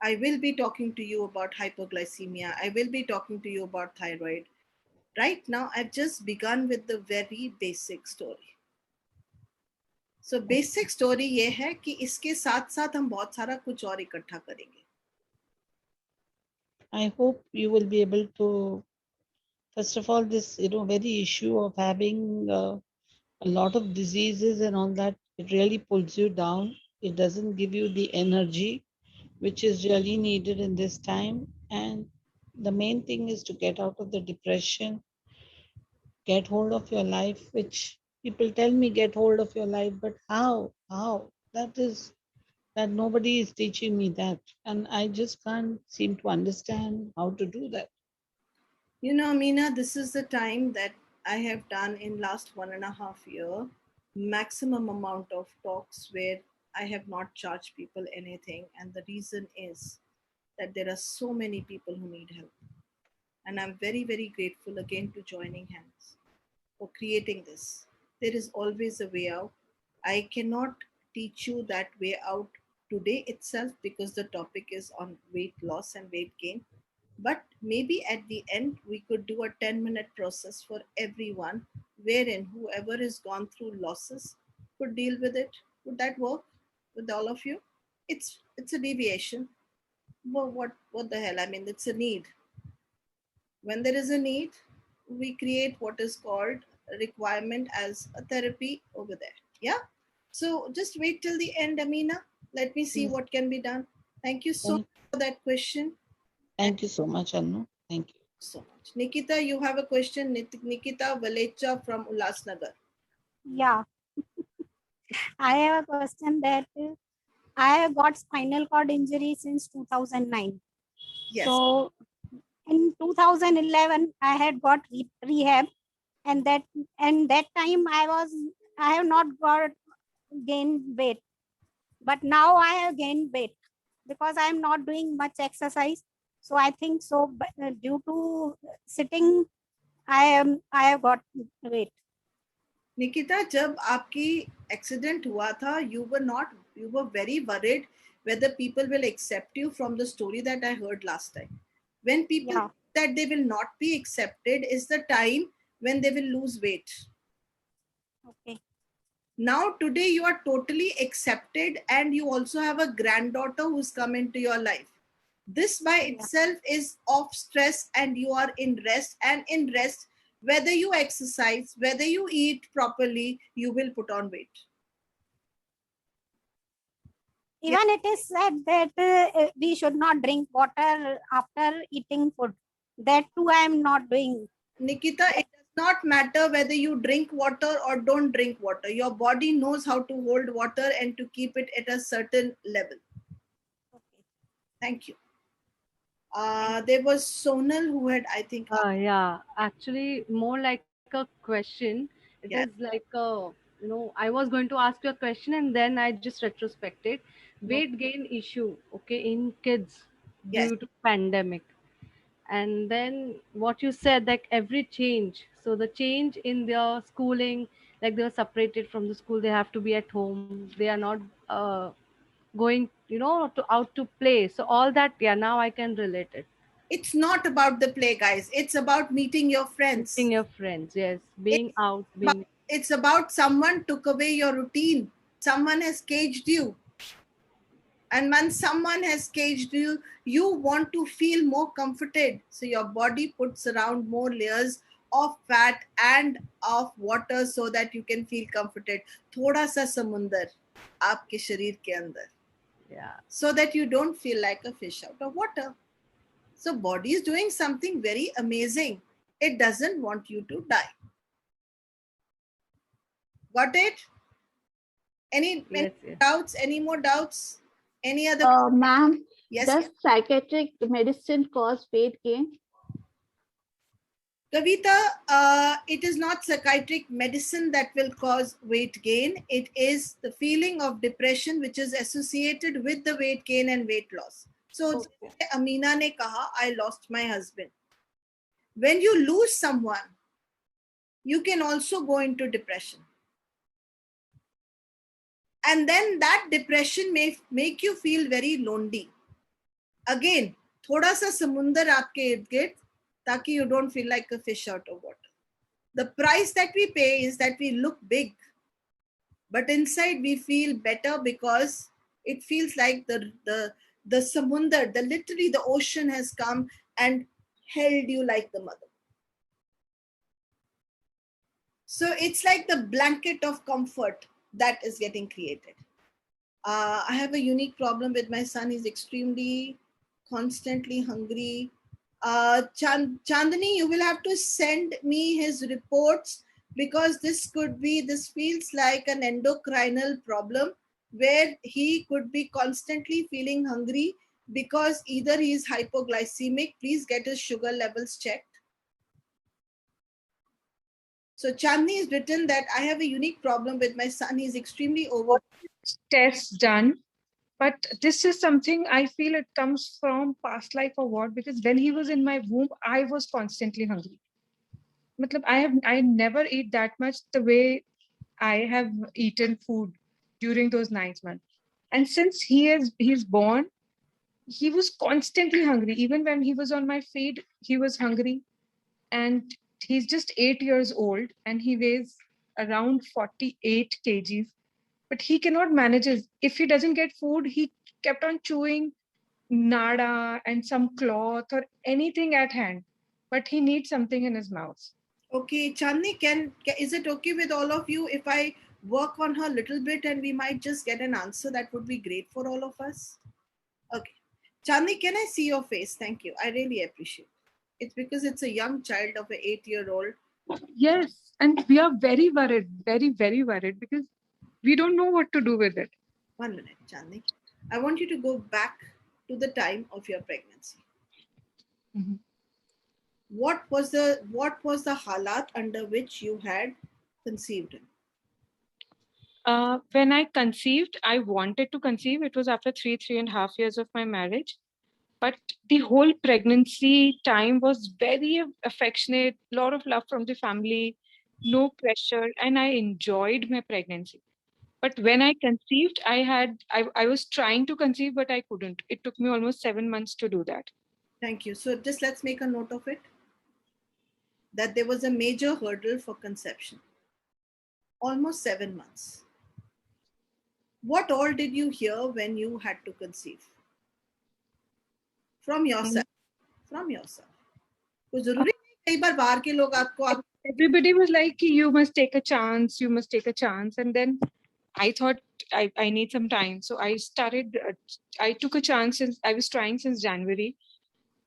I will be talking to you about hypoglycemia. I will be talking to you about thyroid. Right now, I've just begun with the very basic story. So basic story ये है कि इसके साथ साथ हम बहुत सारा कुछ और इकट्ठा करेंगे. I hope you will be able to, first of all, this very issue of having a lot of diseases and all that, it really pulls you down. It doesn't give you the energy which is really needed in this time. And the main thing is to get out of the depression, get hold of your life, which people tell me get hold of your life, but how? How? That nobody is teaching me that. And I just can't seem to understand how to do that. You know, Meena, this is the time that I have done in last 1.5 year, maximum amount of talks where I have not charged people anything. And the reason is that there are so many people who need help. And I'm very, very grateful again to Joining Hands for creating this. There is always a way out. I cannot teach you that way out today itself because the topic is on weight loss and weight gain. But maybe at the end, we could do a 10-minute process for everyone, wherein whoever has gone through losses could deal with it. Would that work with all of you? It's a deviation. Well, what the hell? I mean, it's a need. When there is a need, we create what is called a requirement as a therapy over there. Yeah. So just wait till the end, Amina. Let me see Yes. what can be done. Thank you so much for that question. Thank you so much, Anu. Thank you. So much. Nikita, you have a question. Nikita Valecha from Ulhasnagar. Yeah, I have a question that I have got spinal cord injury since 2009. Yes. So in 2011, I had got rehab, and that time I have not got gained weight, but now I have gained weight because I am not doing much exercise. So I think so due to sitting, I have got weight. Nikita, जब आपकी accident हुआ था, you were very worried whether people will accept you from the story that I heard last time. When people Yeah. that they will not be accepted is the time when they will lose weight. Okay. Now today you are totally accepted and you also have a granddaughter who's come into your life. This by itself is off stress and you are in rest, and in rest, whether you exercise, whether you eat properly, you will put on weight. Even it is said that we should not drink water after eating food. That too I am not doing. Nikita, it does not matter whether you drink water or don't drink water. Your body knows how to hold water and to keep it at a certain level. Okay. Thank you. There was Sonal who had, I think. Yeah, actually, more like a question. It is Yes. like I was going to ask you a question and then I just retrospected. Weight gain issue, okay, in kids Yes. due to pandemic. And then what you said, like every change. So the change in their schooling, like they were separated from the school, they have to be at home. They are not going, out to play. So all that, yeah, now I can relate it. It's not about the play, guys. It's about meeting your friends. Meeting your friends, yes, It's being out, about, being it's about someone took away your routine. Someone has caged you. And when someone has caged you, you want to feel more comforted. So your body puts around more layers of fat and of water so that you can feel comforted. थोड़ा सा समुंदर आपके शरीर के अंदर. yeah. So that you don't feel like a fish out of water. So body is doing something very amazing. It doesn't want you to die. Got it? Any Yes, yes. doubts? Any more doubts? Any other? Ma'am, Yes. does psychiatric medicine cause weight gain? Kavita, it is not psychiatric medicine that will cause weight gain. It is the feeling of depression which is associated with the weight gain and weight loss. So, Amina ne kaha, I lost my husband. When you lose someone, you can also go into depression. And then that depression may make you feel very lonely. Again, thoda sa samundar aapke ird gird, ताकि you don't feel like a fish out of water. The price that we pay is that we look big, but inside we feel better because it feels like the samundar, literally the ocean has come and held you like the mother. So it's like the blanket of comfort that is getting created. I have a unique problem with my son. He's extremely constantly hungry. Chandani, you will have to send me his reports because this feels like an endocrinal problem where he could be constantly feeling hungry because either he is hypoglycemic. Please get his sugar levels checked. So Chandni has written that I have a unique problem with my son. He's extremely over. Tests done, but this is something I feel it comes from past life or what, because when he was in my womb, I was constantly hungry. Matlab, I never eat that much the way I have eaten food during those 9 months. And since he's born, he was constantly hungry. Even when he was on my feed, he was hungry. And he's just 8 years old and he weighs around 48 kgs. But he cannot manage it. If he doesn't get food, he kept on chewing nada and some cloth or anything at hand. But he needs something in his mouth. Okay, Chandni, is it okay with all of you if I work on her a little bit and we might just get an answer? That would be great for all of us. Okay. Chandni, can I see your face? Thank you. I really appreciate it. It's because it's a young child of an 8-year-old. Yes, and we are very worried, very, very worried because we don't know what to do with it. 1 minute, Chandni. I want you to go back to the time of your pregnancy. Mm-hmm. What was the halat under which you had conceived him? When I conceived, I wanted to conceive. It was after 3.5 years of my marriage. But the whole pregnancy time was very affectionate, a lot of love from the family, no pressure, and I enjoyed my pregnancy. But when I conceived, I was trying to conceive, but I couldn't. It took me almost 7 months to do that. Thank you. So just let's make a note of it, that there was a major hurdle for conception. Almost 7 months. What all did you hear when you had to conceive? From yourself. From yourself. Everybody was like, you must take a chance, you must take a chance. And then I thought I need some time. So I took a chance since I was trying since January.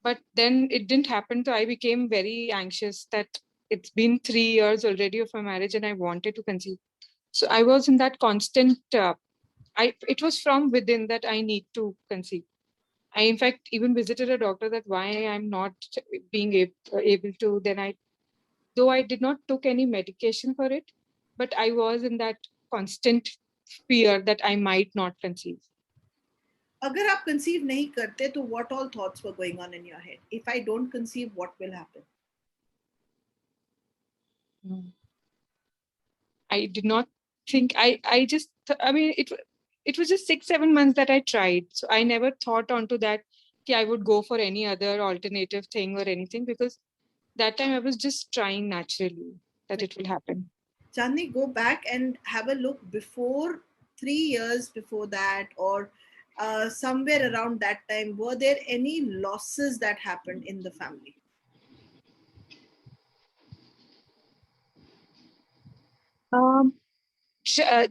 But then it didn't happen. So I became very anxious that it's been 3 years already of my marriage and I wanted to conceive. So I was in that constant, it was from within that I need to conceive. I, in fact, even visited a doctor that why I'm not being able to. Then though I did not took any medication for it, but I was in that constant fear that I might not conceive. अगर आप conceive नहीं करते तो what all thoughts were going on in your head? If I don't conceive, what will happen? I did not think. It was just 6-7 months that I tried. So I never thought onto that I would go for any other alternative thing or anything, because that time I was just trying naturally that it will happen. Chandni, go back and have a look before 3 years before that, or somewhere around that time. Were there any losses that happened in the family?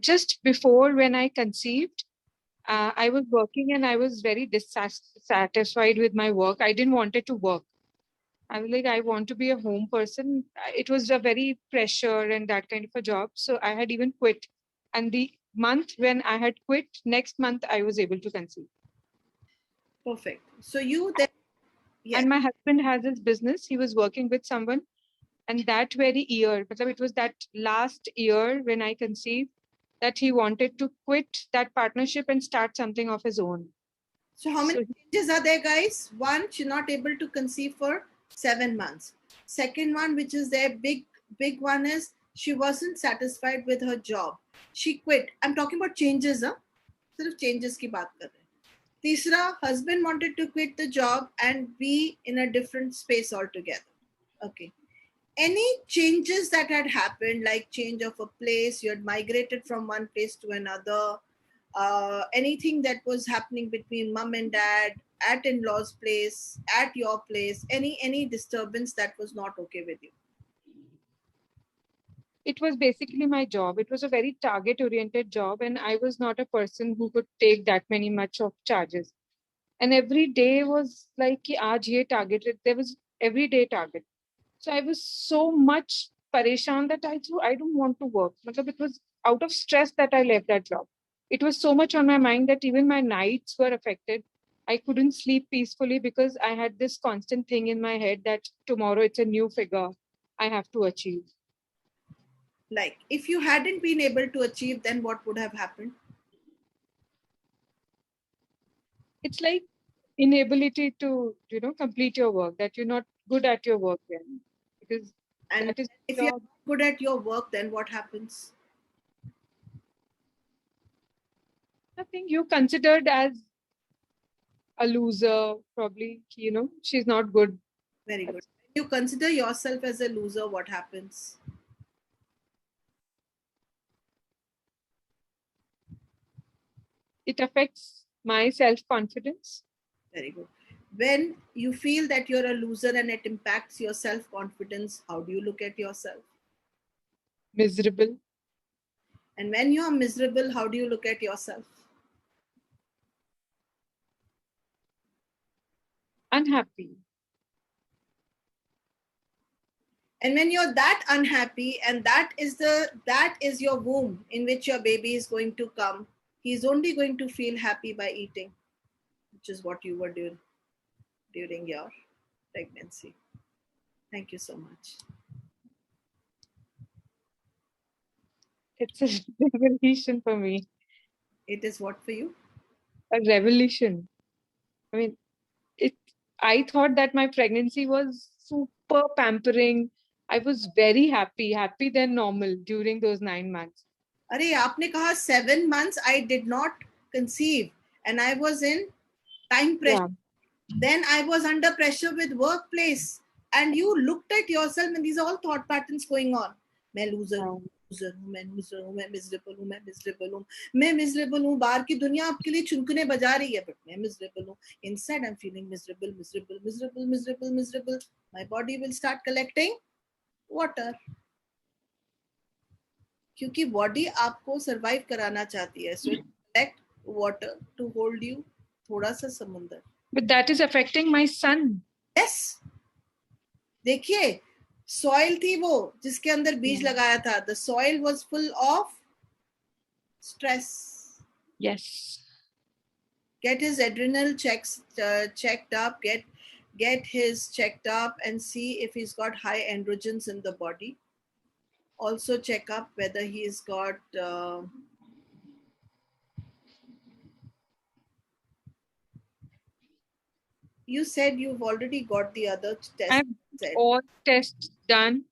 Just before, when I conceived, I was working and I was very dissatisfied with my work. I didn't want it to work. I was like, I want to be a home person. It was a very pressure and that kind of a job. So I had even quit. And the month when I had quit, next month I was able to conceive. Perfect. So you then... Yes. And my husband has his business. He was working with someone. And that very year, it was that last year when I conceived, that he wanted to quit that partnership and start something of his own. So how many changes are there, guys? One, she's not able to conceive for 7 months. Second one, which is their big one, is she wasn't satisfied with her job. She quit. I'm talking about changes, huh? Sirf changes ki baat kar rahe. Tisra, husband wanted to quit the job and be in a different space altogether. Okay. Any changes that had happened, like change of a place, you had migrated from one place to another, anything that was happening between mom and dad, at in-laws place, at your place, any disturbance that was not okay with you? It was basically my job. It was a very target oriented job, and I was not a person who could take that many much of charges. And every day was like कि आज ये targeted. There was every day target. So I was so much pareshan that I don't want to work. Matlab, it was out of stress that I left that job. It was so much on my mind that even my nights were affected. I couldn't sleep peacefully because I had this constant thing in my head that tomorrow it's a new figure I have to achieve. Like, if you hadn't been able to achieve, then what would have happened? It's like inability to, complete your work, that you're not good at your work then. Because And that is if your you're good at your work, then what happens? nothing. You're considered as a loser, probably, she's not good. Very good. You consider yourself as a loser, what happens? It affects my self-confidence. Very good. When you feel that you're a loser and it impacts your self-confidence, how do you look at yourself? Miserable. And when you are miserable, how do you look at yourself? Unhappy. And when you're that unhappy, and that is your womb in which your baby is going to come, he's only going to feel happy by eating, which is what you were doing during your pregnancy. Thank you so much. It's a revelation for me. It is what for you? A revelation. I mean, I thought that my pregnancy was super pampering. I was very happy than normal during those 9 months. अरे आपने कहा 7 months I did not conceive and I was in time pressure. Yeah. Then I was under pressure with workplace and you looked at yourself and these are all thought patterns going on. मैं loser हूँ, मैं loser हूँ, मैं miserable हूँ, मैं miserable हूँ, मैं miserable हूँ. बाहर की दुनिया आपके लिए चुनकुने बजा रही है, but मैं miserable हूँ. Inside I'm feeling miserable, miserable, miserable, miserable, miserable. My body will start collecting water. क्योंकि बॉडी आपको सरवाइव कराना चाहती है, so collect water to hold you, थोड़ा सा समुंदर. But that is affecting my son. Yes. देखिए, सॉइल थी वो जिसके अंदर बीज लगाया था. The soil was full of stress. Yes. Get his adrenal checked up. Get his checked up and see if he's got high androgens in the body. Also check up whether he's got you said you've already got the other test. I've all tests done.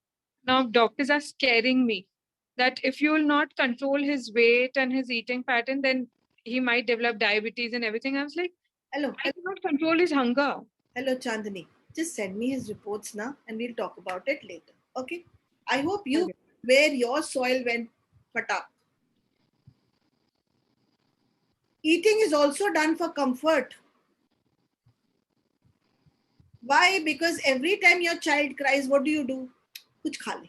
Now doctors are scaring me that if you will not control his weight and his eating pattern, then he might develop diabetes and everything. I was like, hello, I cannot control his hunger. Hello, Chandani. Just send me his reports now and we'll talk about it later. Okay? I hope you Okay. where your soil went patak. Eating is also done for comfort. Why? Because every time your child cries, what do? Kuch kha le.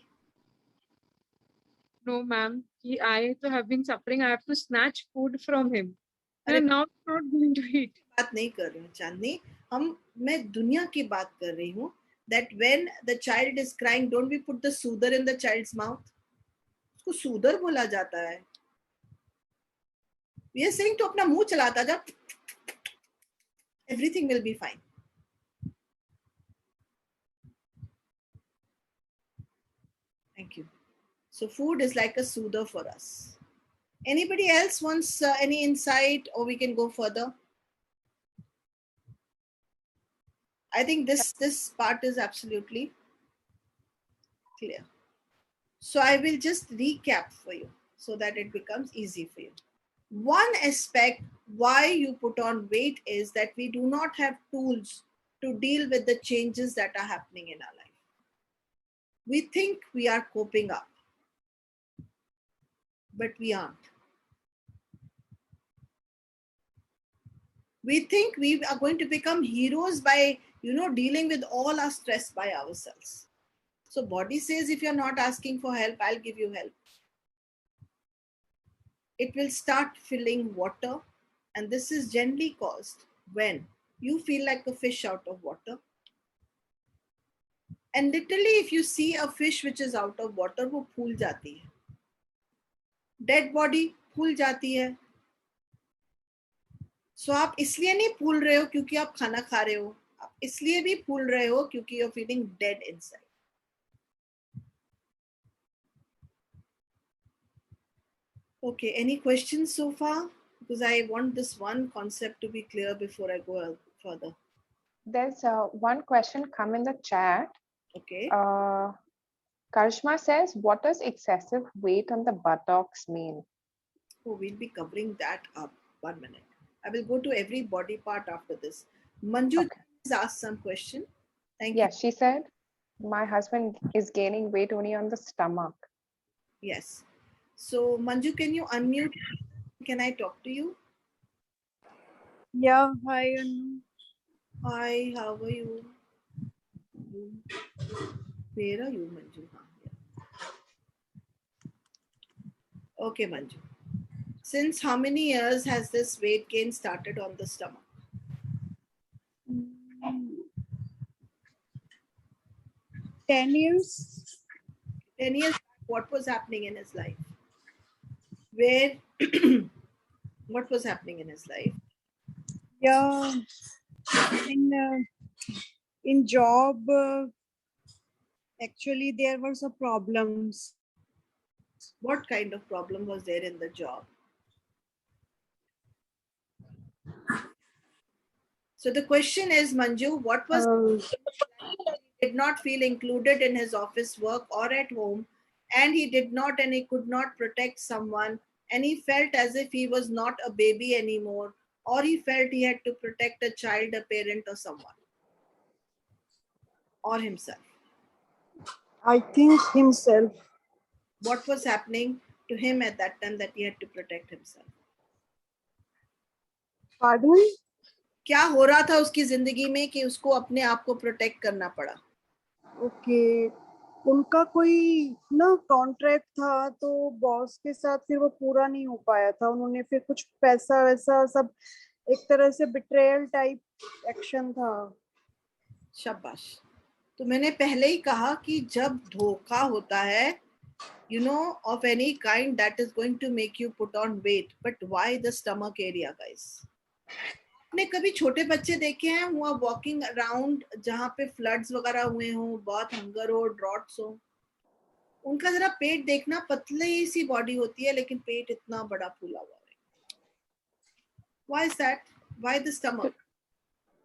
No, ma'am. I have been suffering. I have to snatch food from him. And I'm now not going to eat. बात नहीं कर रही हूँ चांदनी. मैं दुनिया की बात कर रही हूँ. That when the child is crying, don't we put the soother in the child's mouth? उसको soother बोला जाता है. We are saying to अपना मुंह चलाता जा. Everything will be fine. Thank you. So food is like a soother for us. Anybody else wants any insight, or we can go further? I think this part is absolutely clear. So I will just recap for you so that it becomes easy for you. One aspect why you put on weight is that we do not have tools to deal with the changes that are happening in our life. We think we are coping up, but we aren't. We think we are going to become heroes by, dealing with all our stress by ourselves. So body says, if you're not asking for help, I'll give you help. It will start filling water, and this is generally caused when you feel like a fish out of water. And literally, if you see a fish which is out of water, वो फूल जाती है. Dead body फूल जाती है. So आप इसलिए नहीं फूल रहे हो क्योंकि आप खाना खा रहे हो. आप इसलिए भी फूल रहे हो क्योंकि you're feeling dead inside. Okay, any questions so far? Because I want this one concept to be clear before I go further. There's one question come in the chat. Okay. Karishma says, what does excessive weight on the buttocks mean? Oh, we'll be covering that up. 1 minute. I will go to every body part after this. Manju has asked some question. Thank you. Yes, she said, my husband is gaining weight only on the stomach. Yes. So, Manju, can you unmute? Can I talk to you? Yeah, hi, Anu. Hi, how are you? Where are you, Manju? Okay, Manju. Since how many years has this weight gain started on the stomach? 10 years. 10 years. What was happening in his life? Where? What was happening in his life? Yeah, in job, actually there were some problems. What kind of problem was there in the job? So the question is, Manju, what was he did not feel included in his office work or at home, and he did not and he could not protect someone, and he felt as if he was not a baby anymore, or he felt he had to protect a child, a parent, or someone, or himself. I think himself. What was happening to him at that time that he had to protect himself? Pardon? क्या हो रहा था उसकी जिंदगी में कि उसको अपने आप को प्रोटेक्ट करना पड़ा? Okay. उनका कोई ना कॉन्ट्रैक्ट था, तो बॉस के साथ फिर वो पूरा नहीं हो पाया था. उन्होंने फिर कुछ पैसा वैसा सब, एक तरह से बिट्रेयल टाइप एक्शन था. शाबाश. तो मैंने पहले ही कहा कि जब धोखा होता है, of any kind, that is going to make you put on weight. But why the stomach area, guys? आपने कभी छोटे बच्चे देखे हैं who are walking around जहाँ पे floods वगैरह हुए हों, बहुत हंगर हो, ड्रॉट्स हो, उनका जरा पेट देखना, पतली सी बॉडी होती है लेकिन पेट इतना बड़ा फूला हुआ है. Why is that? Why the stomach?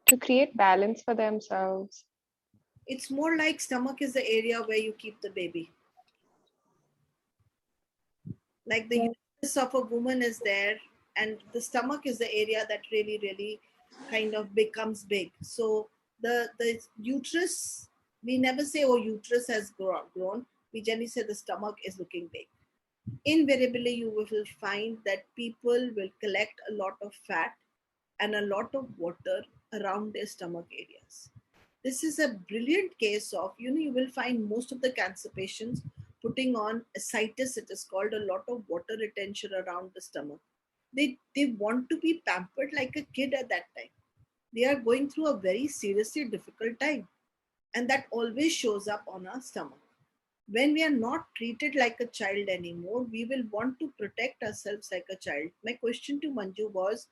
To create balance for themselves. It's more like stomach is the area where you keep the baby. Like the uterus of a woman is there, and the stomach is the area that really, really kind of becomes big. So the uterus, we never say, oh, uterus has grown. We generally say the stomach is looking big. Invariably, you will find that people will collect a lot of fat and a lot of water around their stomach areas. This is a brilliant case of, you will find most of the cancer patients putting on ascites, it is called, a lot of water retention around the stomach. They want to be pampered like a kid at that time. They are going through a very seriously difficult time. And that always shows up on our stomach. When we are not treated like a child anymore, we will want to protect ourselves like a child. My question to Manju was,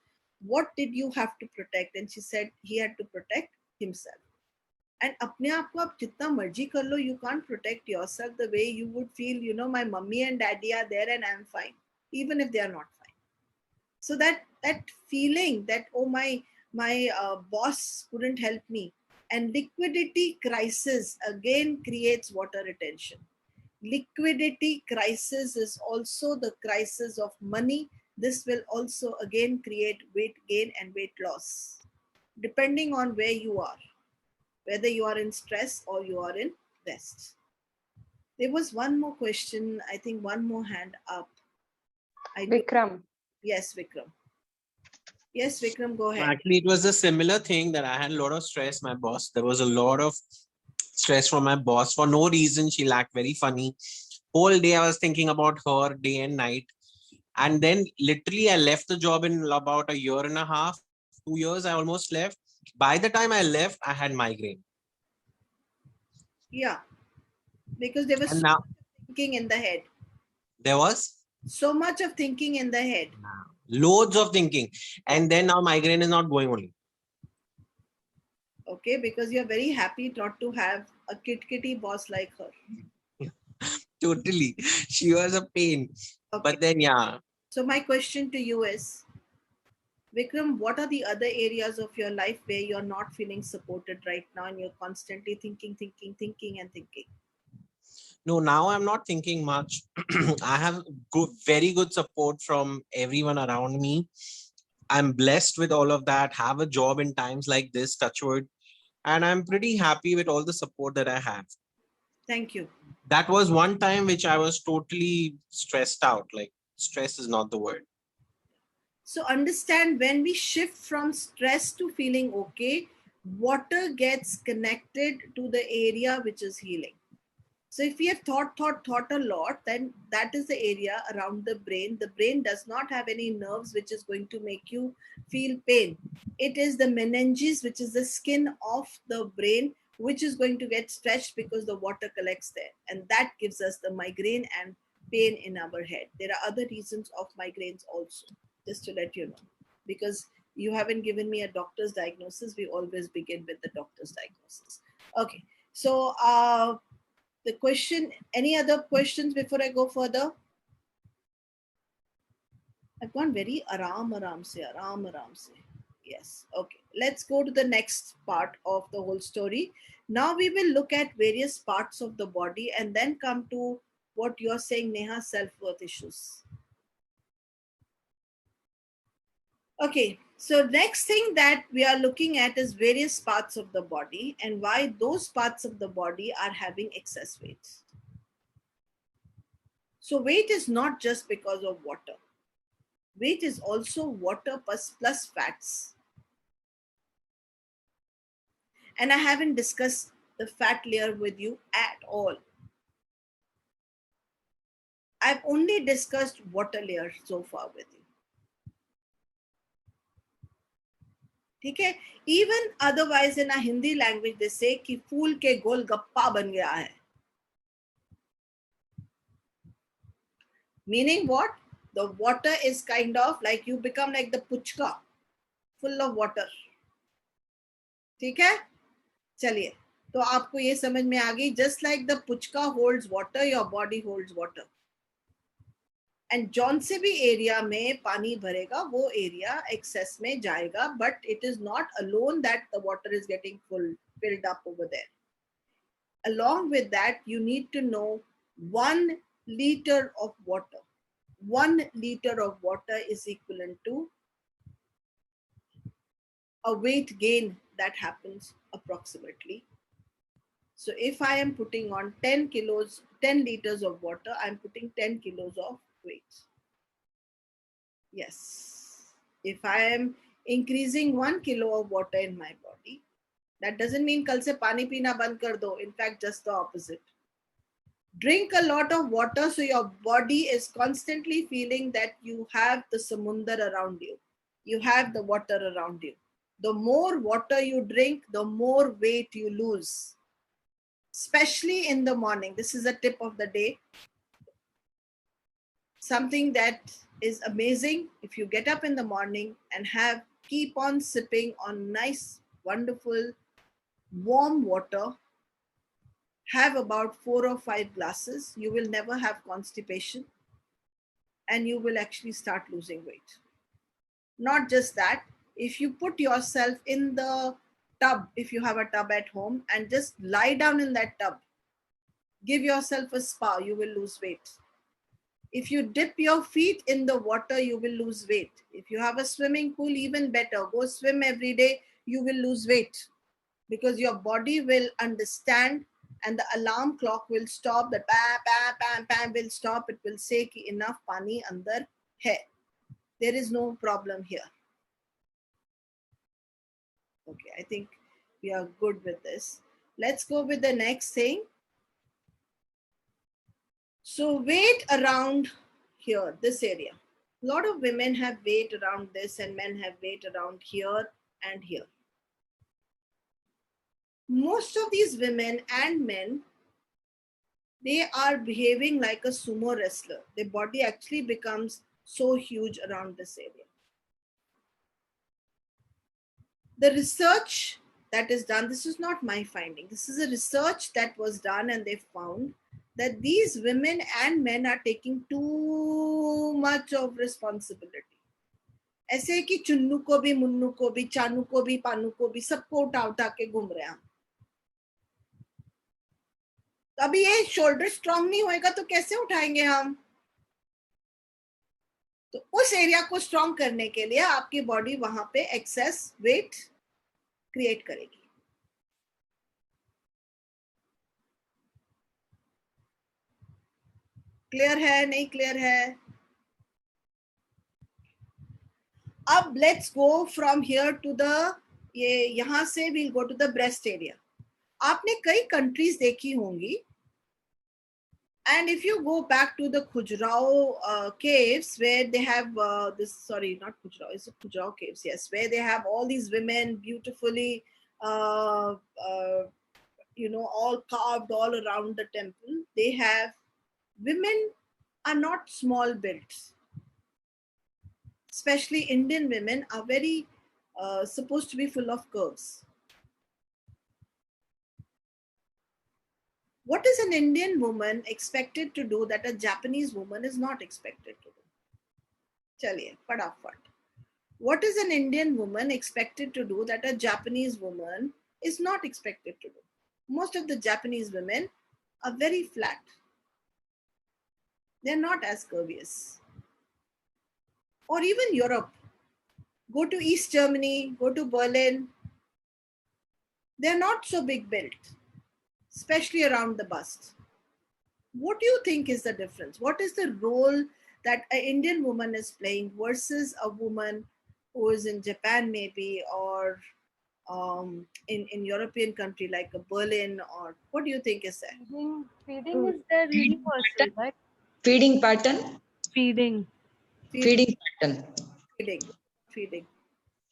what did you have to protect? And she said he had to protect himself. And अपने आप को आप जितना मर्जी कर लो, you can't protect yourself the way you would feel, my mummy and daddy are there and I'm fine, even if they are not fine. So that feeling that, oh, my boss couldn't help me, and liquidity crisis again creates water retention. Liquidity crisis is also the crisis of money. This will also again create weight gain and weight loss, depending on where you are, whether you are in stress or you are in rest. There was one more question. I think one more hand up. Vikram. Yes, Vikram. Yes, Vikram, go ahead. Actually, it was a similar thing that I had a lot of stress. My boss, there was a lot of stress from my boss for no reason. She lacked very funny. Whole day I was thinking about her day and night. And then literally I left the job in about a year and a half, 2 years. I almost left. By the time I left, I had migraine. Yeah, because there was And so now much of thinking in the head. there was So much of thinking in the head. loads of thinking. And then now migraine is not going only. Okay, because you're very happy not to have a kitty boss like her. Totally. She was a pain. Okay. But then, yeah. So my question to you is, Vikram, what are the other areas of your life where you're not feeling supported right now and you're constantly thinking and thinking? No, now I'm not thinking much. I have very good support from everyone around me. I'm blessed with all of that, have a job in times like this, touch wood, and I'm pretty happy with all the support that I have. Thank you. That was one time which I was totally stressed out. Like, stress is not the word. So understand, when we shift from stress to feeling okay, water gets connected to the area which is healing. So if we have thought a lot, then that is the area around the brain. The brain does not have any nerves which is going to make you feel pain. It is the meninges, which is the skin of the brain, which is going to get stretched because the water collects there. And that gives us the migraine and pain in our head. There are other reasons of migraines also, just to let you know. Because you haven't given me a doctor's diagnosis, we always begin with the doctor's diagnosis. Okay, so the question, any other questions before I go further? I've gone very aram se. Yes, okay. Let's go to the next part of the whole story. Now we will look at various parts of the body and then come to what you're saying, Neha, self-worth issues. Okay, so next thing that we are looking at is various parts of the body and why those parts of the body are having excess weight. So weight is not just because of water. Weight is also water plus fats. And I haven't discussed the fat layer with you at all. I've only discussed water layer so far with you. Okay? Even otherwise in a Hindi language they say कि फूल के गोल गप्पा बन गया है. Meaning what? The water is kind of like you become like the puchka, full of water. ठीक है? चलिए, तो आपको ये समझ में आ गई. Just like the puchka holds water, your body holds water. And जौन से भी एरिया में पानी भरेगा वो एरिया एक्सेस में जाएगा, but it is not alone that the water is getting filled up over there. Along with that, you need to know 1 liter of water. 1 liter of water is equivalent to a weight gain that happens approximately. So if I am putting on 10 liters of water, I'm putting 10 kilos of weight. Yes. If I am increasing 1 kilo of water in my body, that doesn't mean kal se pani peena band kar do. In fact, just the opposite. Drink a lot of water so your body is constantly feeling that you have the samundar around you. You have the water around you. The more water you drink, the more weight you lose. Especially in the morning. This is a tip of the day. Something that is amazing. If you get up in the morning and keep on sipping on nice, wonderful, warm water, have about 4 or 5 glasses, you will never have constipation and you will actually start losing weight. Not just that, if you put yourself in the tub, if you have a tub at home, and just lie down in that tub, give yourself a spa, you will lose weight. If you dip your feet in the water, you will lose weight. If you have a swimming pool, even better. Go swim every day, you will lose weight. Because your body will understand and the alarm clock will stop, the bam, bam, bam, bam will stop. It will say ki enough pani andar hai. There is no problem here. Okay, I think we are good with this. Let's go with the next thing. So weight around here, this area. A lot of women have weight around this and men have weight around here and here. Most of these women and men, they are behaving like a sumo wrestler. Their body actually becomes so huge around this area. The research that is done, this is not my finding, this is a research that was done, and they found that these women and men are taking too much of responsibility. ऐसे कि चुन्नू को भी, मुन्नू को भी, चानू को भी, पानू को भी, सबको उठा उठा के घूम रहे हैं. अभी ये शोल्डर स्ट्रांग नहीं होएगा तो कैसे उठाएंगे हम? तो उस एरिया को स्ट्रांग करने के लिए आपकी बॉडी वहां पे एक्सेस वेट क्रिएट करेगी. क्लियर है? नहीं क्लियर है? अब let's go from here to the, ये यहां से we'll go to the breast area. आपने कई कंट्रीज देखी होंगी, and if you go back to the Khajuraho caves where they have this, sorry, not Khajuraho, it's the Khajuraho caves, yes, where they have all these women beautifully you know, all carved all around the temple. They have, women are not small built, especially Indian women are very supposed to be full of curves. What is an Indian woman expected to do that a Japanese woman is not expected to do? Chaliye, padafat. What is an Indian woman expected to do that a Japanese woman is not expected to do? Most of the Japanese women are very flat. They're not as curvious. Or even Europe. Go to East Germany, go to Berlin. They're not so big built, especially around the bust. What do you think is the difference? What is the role that an Indian woman is playing versus a woman who is in Japan maybe, or in European country like a Berlin, or what do you think is that? Feeding is there universal, right? Feeding pattern? Feeding. Feeding pattern. Feeding.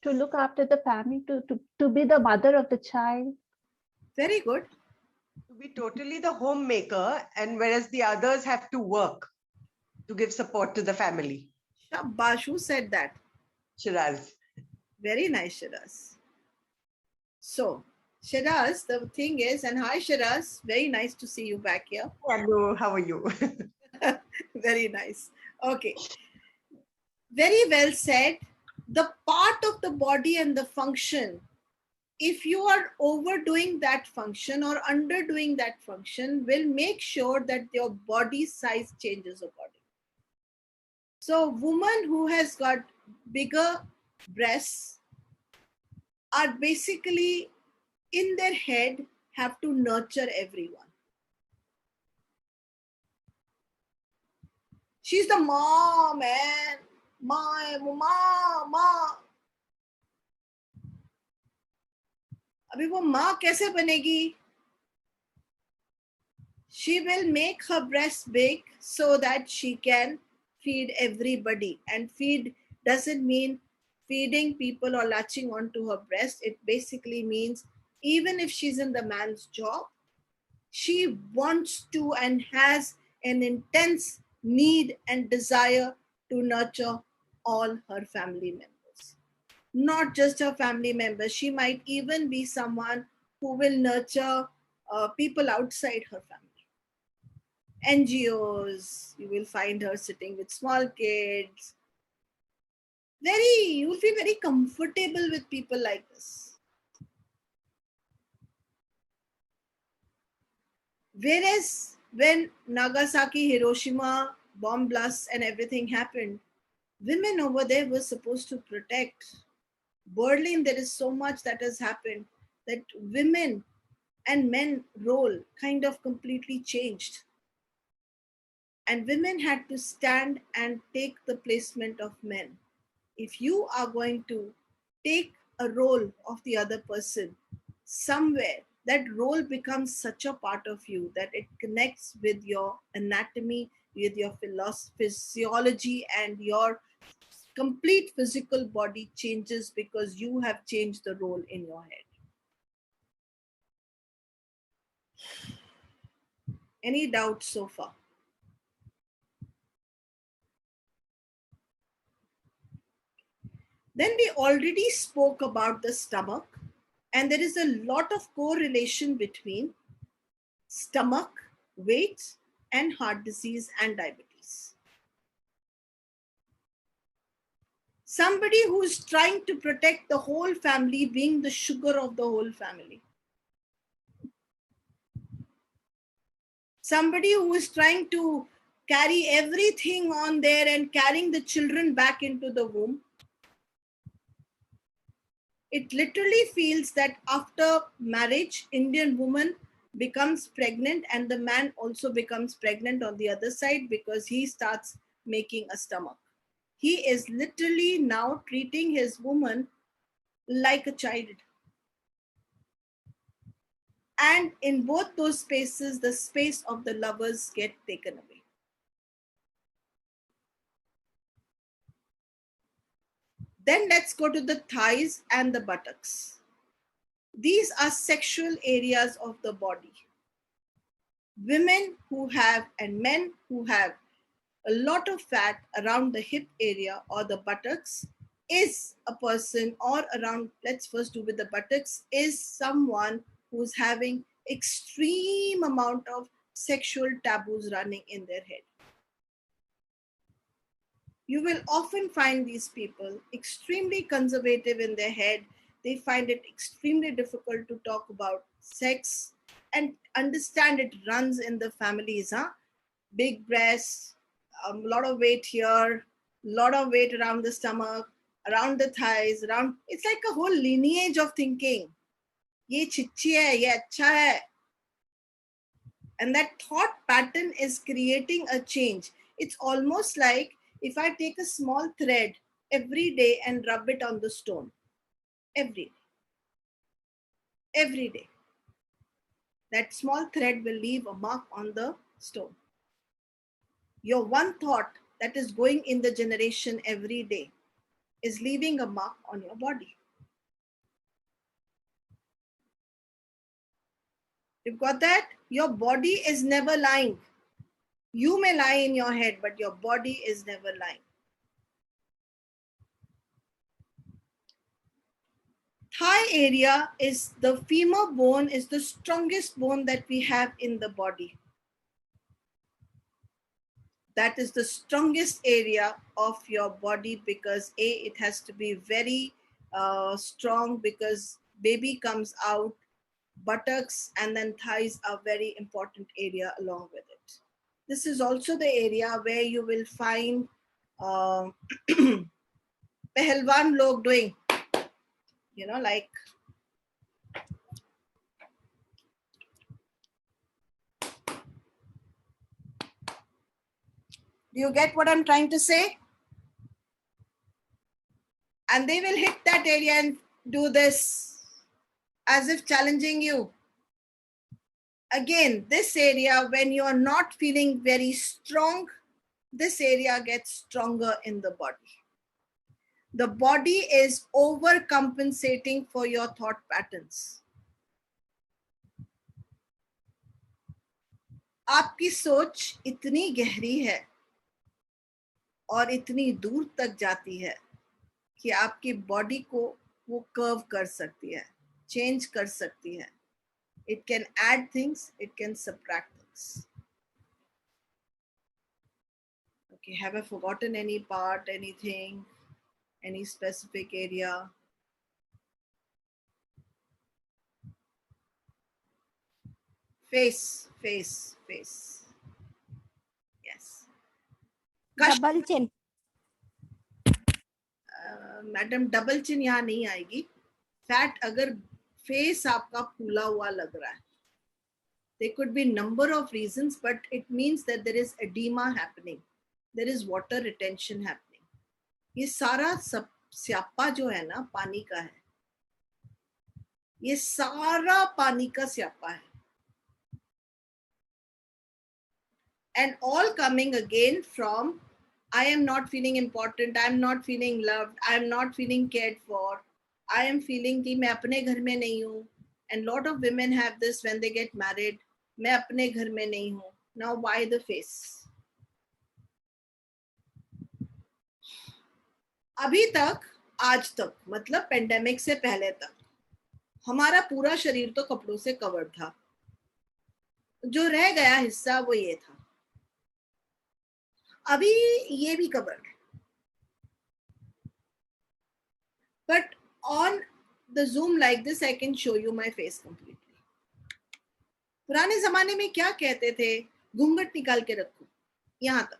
To look after the family, to be the mother of the child. Very good. To be totally the homemaker, and whereas the others have to work to give support to the family. Shabash, who said that? Shiraz. Very nice, Shiraz. So, Shiraz, the thing is, and hi Shiraz, very nice to see you back here. Hello, how are you? Very nice. Okay. Very well said. The part of the body and the function, if you are overdoing that function or underdoing that function, will make sure that your body size changes accordingly. So, women who has got bigger breasts are basically in their head have to nurture everyone. She's the mom, man. My mom. अभी वो माँ कैसे बनेगी? She will make her breast big so that she can feed everybody. And feed doesn't mean feeding people or latching onto her breast. It basically means even if she's in the man's job, she wants to and has an intense need and desire to nurture all her family members. Not just her family members, she might even be someone who will nurture people outside her family. NGOs, you will find her sitting with small kids. You will feel very comfortable with people like this. Whereas when Nagasaki, Hiroshima, bomb blasts and everything happened, women over there were supposed to protect. Berlin, there is so much that has happened that women and men role kind of completely changed. And women had to stand and take the placement of men. If you are going to take a role of the other person, somewhere that role becomes such a part of you that it connects with your anatomy, with your physiology, and your complete physical body changes because you have changed the role in your head. Any doubts so far? Then we already spoke about the stomach, and there is a lot of correlation between stomach, weight, and heart disease and diabetes. Somebody who is trying to protect the whole family being the sugar of the whole family. Somebody who is trying to carry everything on there and carrying the children back into the womb. It literally feels that after marriage, Indian woman becomes pregnant and the man also becomes pregnant on the other side because he starts making a stomach. He is literally now treating his woman like a child. And in both those spaces, the space of the lovers get taken away. Then let's go to the thighs and the buttocks. These are sexual areas of the body. Women who have and men who have a lot of fat around the hip area or the buttocks is a person, or around, let's first do with the buttocks, is someone who's having extreme amount of sexual taboos running in their head. You will often find these people extremely conservative in their head. They find it extremely difficult to talk about sex and understand it runs in the families. Big breasts, a lot of weight here, a lot of weight around the stomach, around the thighs, around. It's like a whole lineage of thinking. Ye chichi hai, ye acha hai. And that thought pattern is creating a change. It's almost like if I take a small thread every day and rub it on the stone, every day, that small thread will leave a mark on the stone. Your one thought that is going in the generation every day is leaving a mark on your body. You've got that? Your body is never lying. You may lie in your head, but your body is never lying. Thigh area is the femur bone, is the strongest bone that we have in the body. That is the strongest area of your body because it has to be very strong because baby comes out, buttocks and then thighs are very important area along with it. This is also the area where you will find pehelwan log doing, like do you get what I'm trying to say? And they will hit that area and do this as if challenging you. Again, this area, when you are not feeling very strong, this area gets stronger in the body. The body is overcompensating for your thought patterns. आपकी सोच इतनी गहरी है और इतनी दूर तक जाती है कि आपकी बॉडी को वो कर्व कर सकती है, चेंज कर सकती है. It can add things, it can subtract things. Okay, have I forgotten any part, anything, any specific area? Face. Yes. Double chin. Madam double chin यहाँ नहीं आएगी. फैट अगर फेस आपका फूला हुआ लग रहा है There could be number of reasons, but it means that there is edema happening. There is water retention happening. ये सारा सब स्यापा जो है ना पानी का है, ये सारा पानी का स्यापा है. And all coming again from I am not feeling important, I am not feeling loved, I am not feeling cared for, I am feeling कि मैं अपने घर में नहीं हूँ. And lot of women have this when they get married. मैं अपने घर में नहीं हूँ. Now why the face? अभी तक, आज तक, मतलब पेंडेमिक से पहले तक हमारा पूरा शरीर तो कपड़ों से कवर्ड था. जो रह गया हिस्सा वो ये था. अभी ये भी covered. But on the Zoom like this, I can show you my face completely. पुराने जमाने में क्या कहते थे? घूंघट निकाल के रखो, यहाँ तक.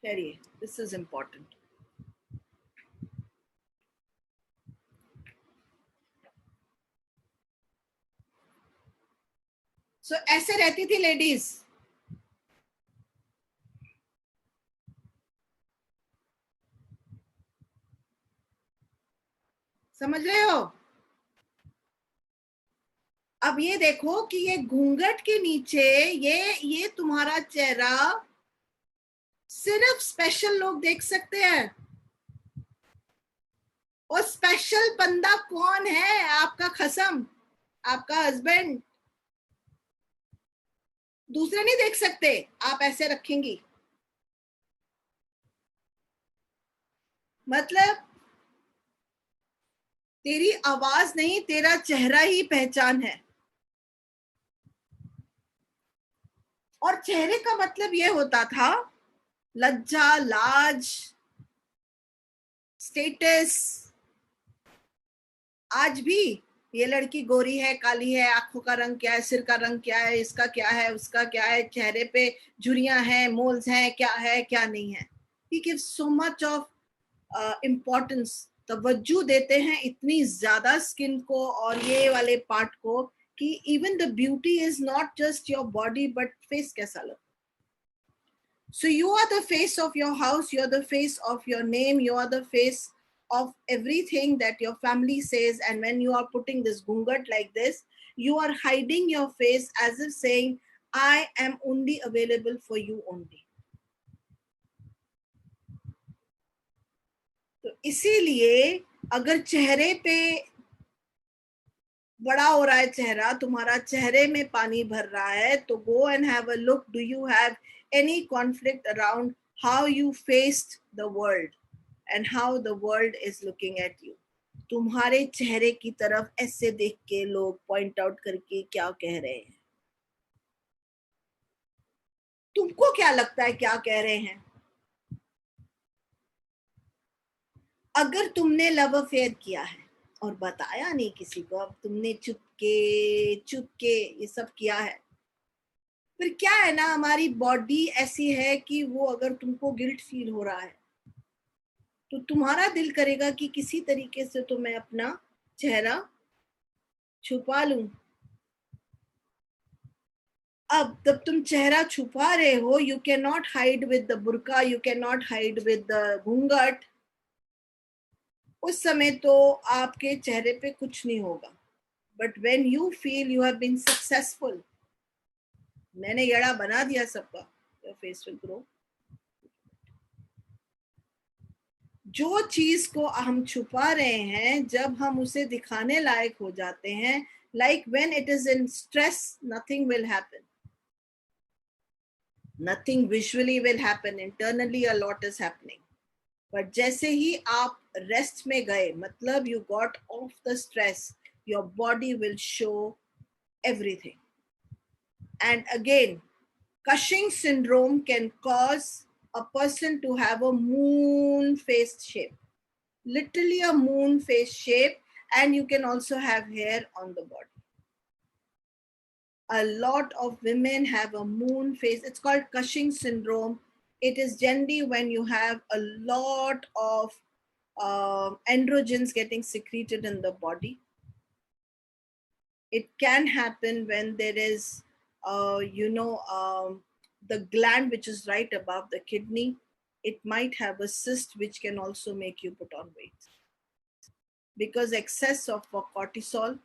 ठहरिए, this is important. So ऐसे रहती थी लेडीज. समझ रहे हो? अब ये देखो कि ये घूंघट के नीचे ये तुम्हारा चेहरा सिर्फ स्पेशल लोग देख सकते हैं. और स्पेशल बंदा कौन है? आपका खसम, आपका हस्बैंड. दूसरे नहीं देख सकते. आप ऐसे रखेंगी, मतलब तेरी आवाज नहीं, तेरा चेहरा ही पहचान है. और चेहरे का मतलब ये होता था लज्जा, लाज, स्टेटस. आज भी ये लड़की गोरी है, काली है, आंखों का रंग क्या है, सिर का रंग क्या है, इसका क्या है, उसका क्या है, चेहरे पे झुर्रियां हैं, मोल्स हैं, क्या है क्या नहीं है. He gives so much of importance. तवज्जो देते हैं इतनी ज्यादा स्किन को और ये वाले पार्ट को कि even the beauty is not just your body but face कैसा लगता. So you are the face of your house, you are the face of your name, you are the face of everything that your family says. And when you are putting this gungat like this, you are hiding your face as if saying, I am only available for you only. तो इसीलिए अगर चेहरे पे बड़ा हो रहा है चेहरा, तुम्हारा चेहरे में पानी भर रहा है, तो go and have a look. Do you have any conflict around how you faced the world and how the world is looking at you? तुम्हारे चेहरे की तरफ ऐसे देख के लोग पॉइंट आउट करके क्या कह रहे हैं? तुमको क्या लगता है क्या कह रहे हैं? अगर तुमने लव अफेयर किया है और बताया नहीं किसी को, अब तुमने चुपके ये सब किया है, फिर क्या है ना, हमारी बॉडी ऐसी है कि वो अगर तुमको गिल्ट फील हो रहा है तो तुम्हारा दिल करेगा कि किसी तरीके से तो मैं अपना चेहरा छुपा लूं. अब जब तुम चेहरा छुपा रहे हो, you cannot hide with the burqa, you cannot hide with the ghunghat. उस समय तो आपके चेहरे पे कुछ नहीं होगा. But when you feel you have been successful, मैंने यड़ा बना दिया सबका, योर फेस विल ग्रो. जो चीज को हम छुपा रहे हैं, जब हम उसे दिखाने लायक हो जाते हैं, like when it is in stress, nothing will happen. Nothing visually will happen. Internally a lot is happening. But जैसे ही आप रेस्ट में गए, मतलब you got off the stress, your body will show everything. And again, Cushing syndrome can cause a person to have a moon face shape, literally a moon face shape, and you can also have hair on the body. A lot of women have a moon face. It's called Cushing syndrome. It is generally when you have a lot of androgens getting secreted in the body. It can happen when there is, the gland which is right above the kidney. It might have a cyst which can also make you put on weight. Because excess of cortisol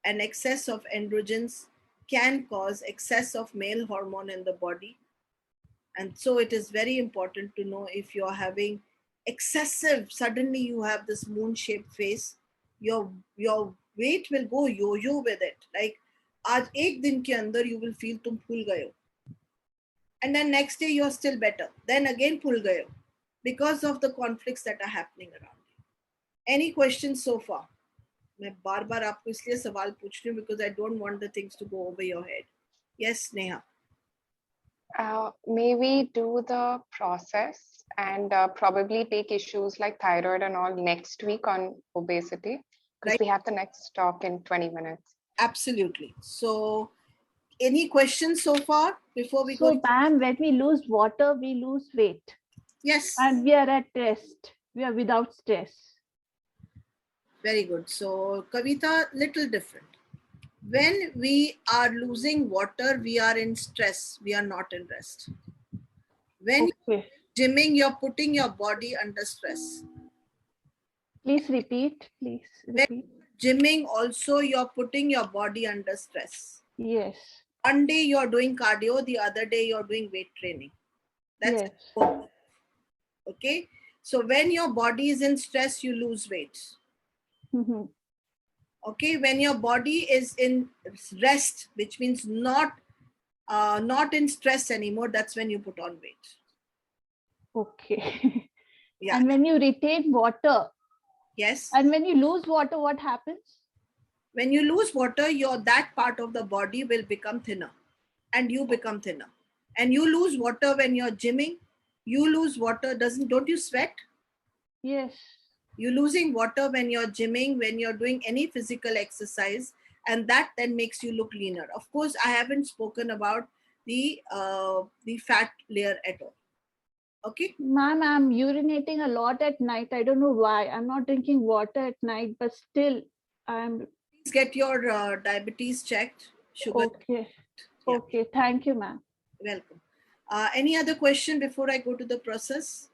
and excess of androgens can cause excess of male hormone in the body. And so it is very important to know if you're having excessive, suddenly you have this moon shaped face, your weight will go yo-yo with it. Like, आज एक दिन के अंदर you will feel तुम फूल गए हो. And then next day you're still better. Then again फूल गए हो. Because of the conflicts that are happening around you. Any questions so far? मैं बार बार आपको इसलिए सवाल पूछ रही हूँ because I don't want the things to go over your head. Yes, Neha. May we do the process and probably take issues like thyroid and all next week on obesity, because we have the next talk in 20 minutes. Absolutely. So, any questions so far before we go? So, ma'am, when we lose water, we lose weight. Yes. And we are at rest. We are without stress. Very good. So, Kavita, little different. When we are losing water, we are in stress. We are not in rest. When you're gymming, you're putting your body under stress. Please repeat. Please repeat. When gymming, also you're putting your body under stress. Yes. One day you're doing cardio, the other day you're doing weight training. That's yes. Okay. So when your body is in stress, you lose weight. Mm-hmm. Okay. When your body is in rest, which means not in stress anymore, that's when you put on weight. Okay. Yeah. And when you retain water. Yes. And when you lose water, what happens? When you lose water, that part of the body will become thinner, and you become thinner. And you lose water when you're gymming. You lose water. Don't you sweat? Yes. You're losing water when you're gymming, when you're doing any physical exercise, and that then makes you look leaner. Of course, I haven't spoken about the fat layer at all. Okay. Ma'am, I'm urinating a lot at night. I don't know why. I'm not drinking water at night, but still I'm... Please get your diabetes checked. Sugar. Okay. Yeah. Okay. Thank you, ma'am. Welcome. Any other question before I go to the process?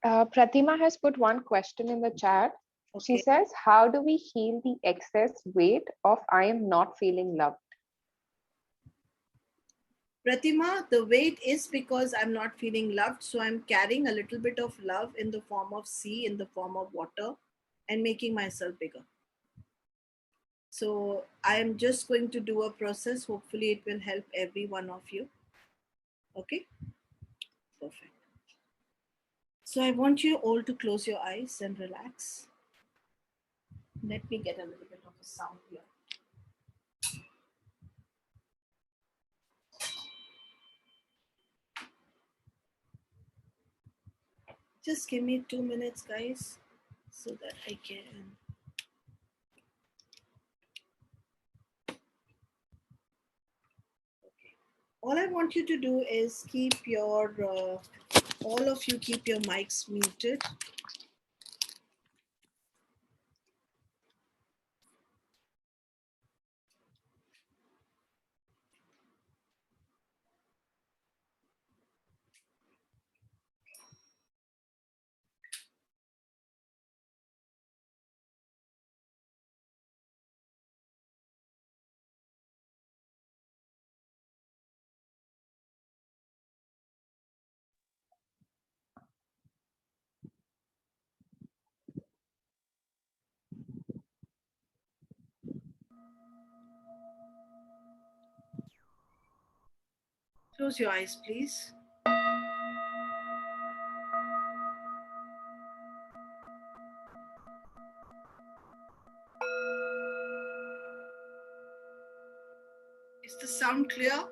Pratima has put one question in the chat. Okay. She says, how do we heal the excess weight of I am not feeling loved? Pratima, the weight is because I'm not feeling loved. So I'm carrying a little bit of love in the form of C, in the form of water, and making myself bigger. So I am just going to do a process. Hopefully it will help every one of you. Okay. Perfect. So I want you all to close your eyes and relax. Let me get a little bit of a sound here. Just give me 2 minutes, guys, so that I can. Okay. All I want you to do is keep your, all of you keep your mics muted. Close your eyes, please. Is the sound clear?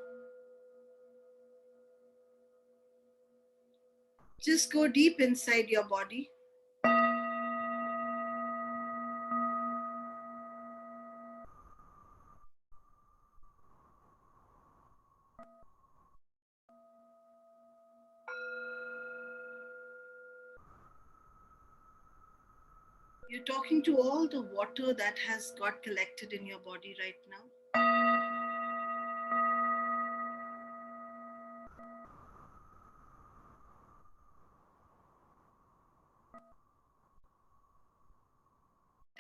Just go deep inside your body. You're talking to all the water that has got collected in your body right now.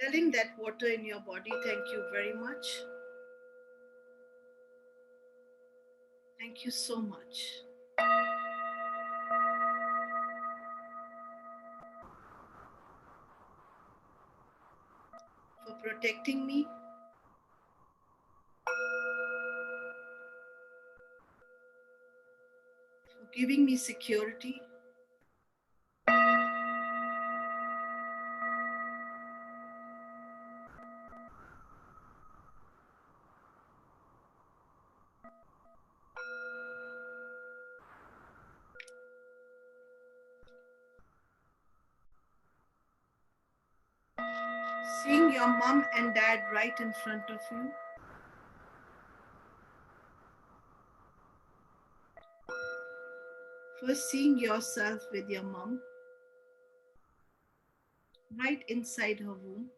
Telling that water in your body, thank you very much. Thank you so much. For protecting me, for giving me security, seeing your mom and dad right in front of you, first seeing yourself with your mom right inside her womb,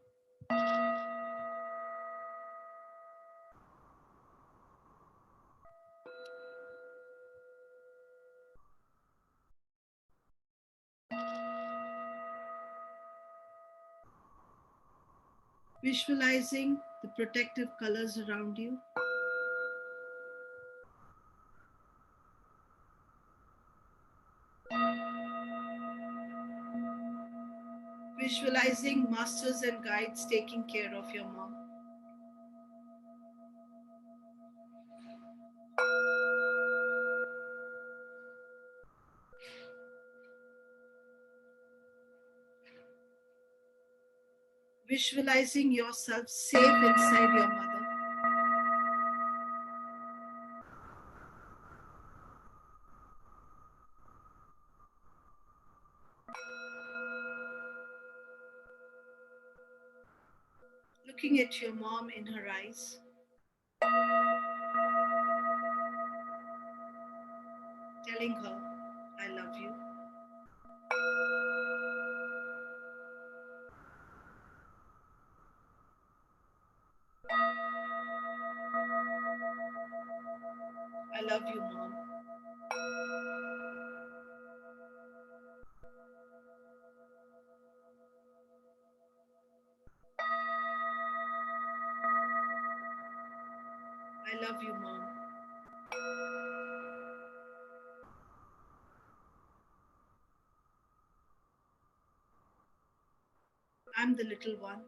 visualizing the protective colors around you, visualizing masters and guides taking care of your mom. Visualizing yourself safe inside your mother. Looking at your mom in her eyes. Telling her, I love you. I love you, Mom. I love you, Mom. I'm the little one.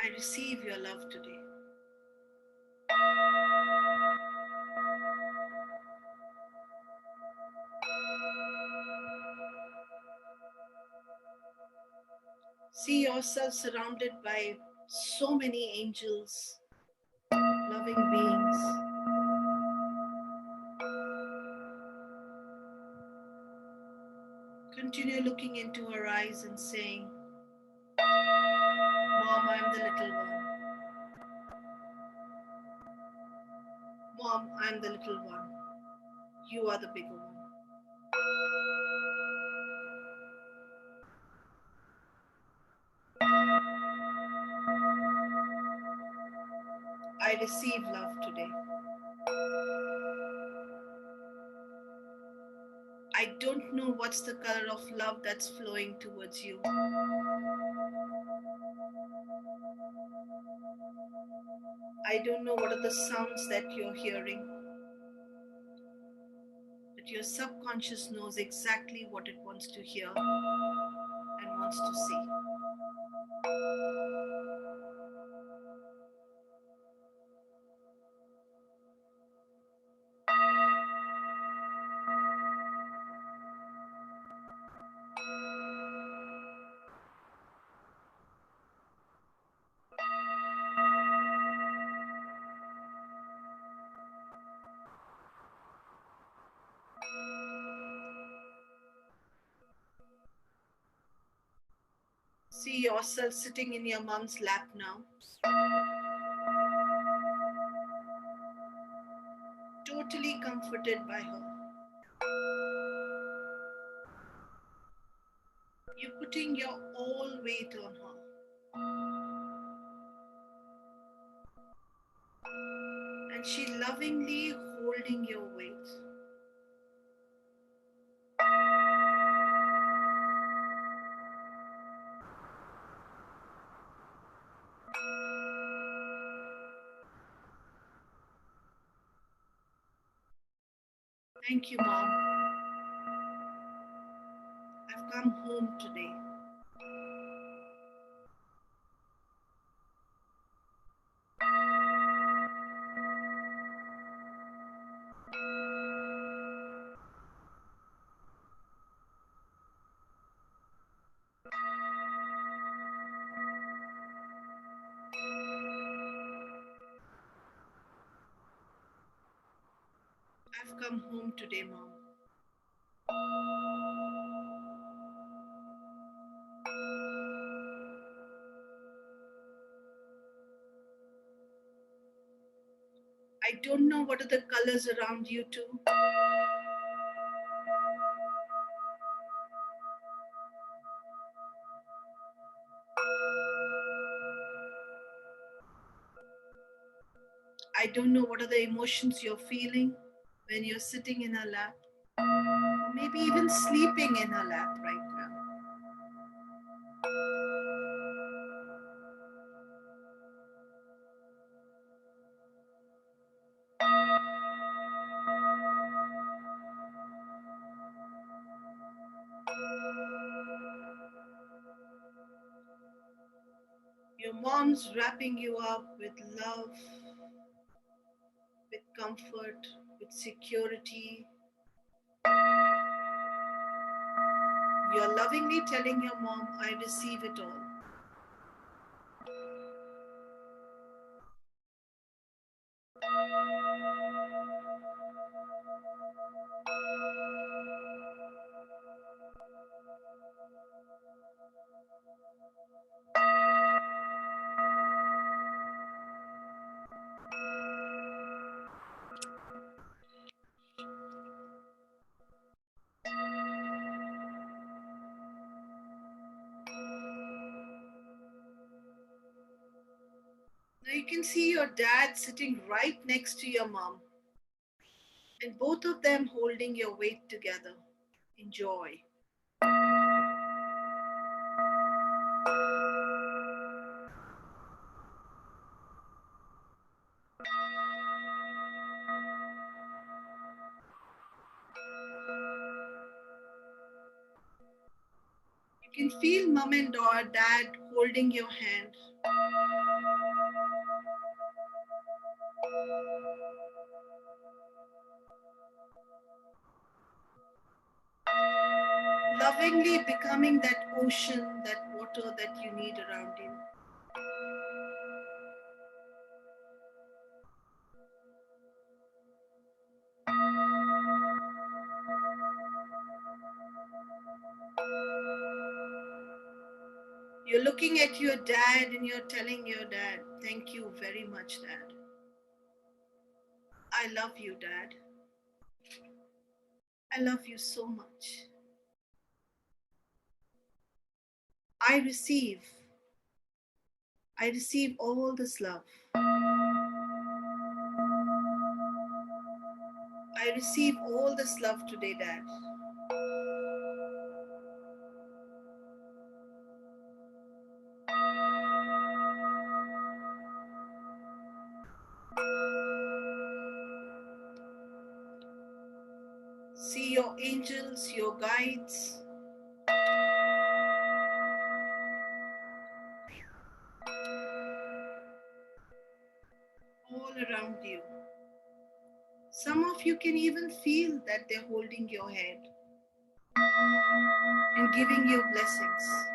I receive your love today. See yourself surrounded by so many angels, loving beings. Continue looking into her eyes and saying, Mom, I'm the little one. Mom, I'm the little one. You are the bigger one. I receive love today. I don't know what's the color of love that's flowing towards you. I don't know what are the sounds that you're hearing. But your subconscious knows exactly what it wants to hear and wants to see. See yourself sitting in your mom's lap now. totally comforted by her. You're putting your all weight on her. And she lovingly holding your weight. Thank you, Mom. I've come home today. I've come home today, Mom. I don't know what are the colors around you too. I don't know what are the emotions you're feeling when you're sitting in her lap, or maybe even sleeping in her lap right now. Your mom's wrapping you up with love, with comfort, with security. You're lovingly telling your mom, I receive it all. Now you can see your dad sitting right next to your mom, and both of them holding your weight together. Enjoy. You can feel mom and dad holding your hand. Lovingly becoming that ocean, that water that you need around you. You're looking at your dad and you're telling your dad, thank you very much, Dad. I love you, Dad. I love you so much. I receive all this love. I receive all this love today, Dad. See your angels, your guides. All around you. Some of you can even feel that they're holding your head and giving you blessings.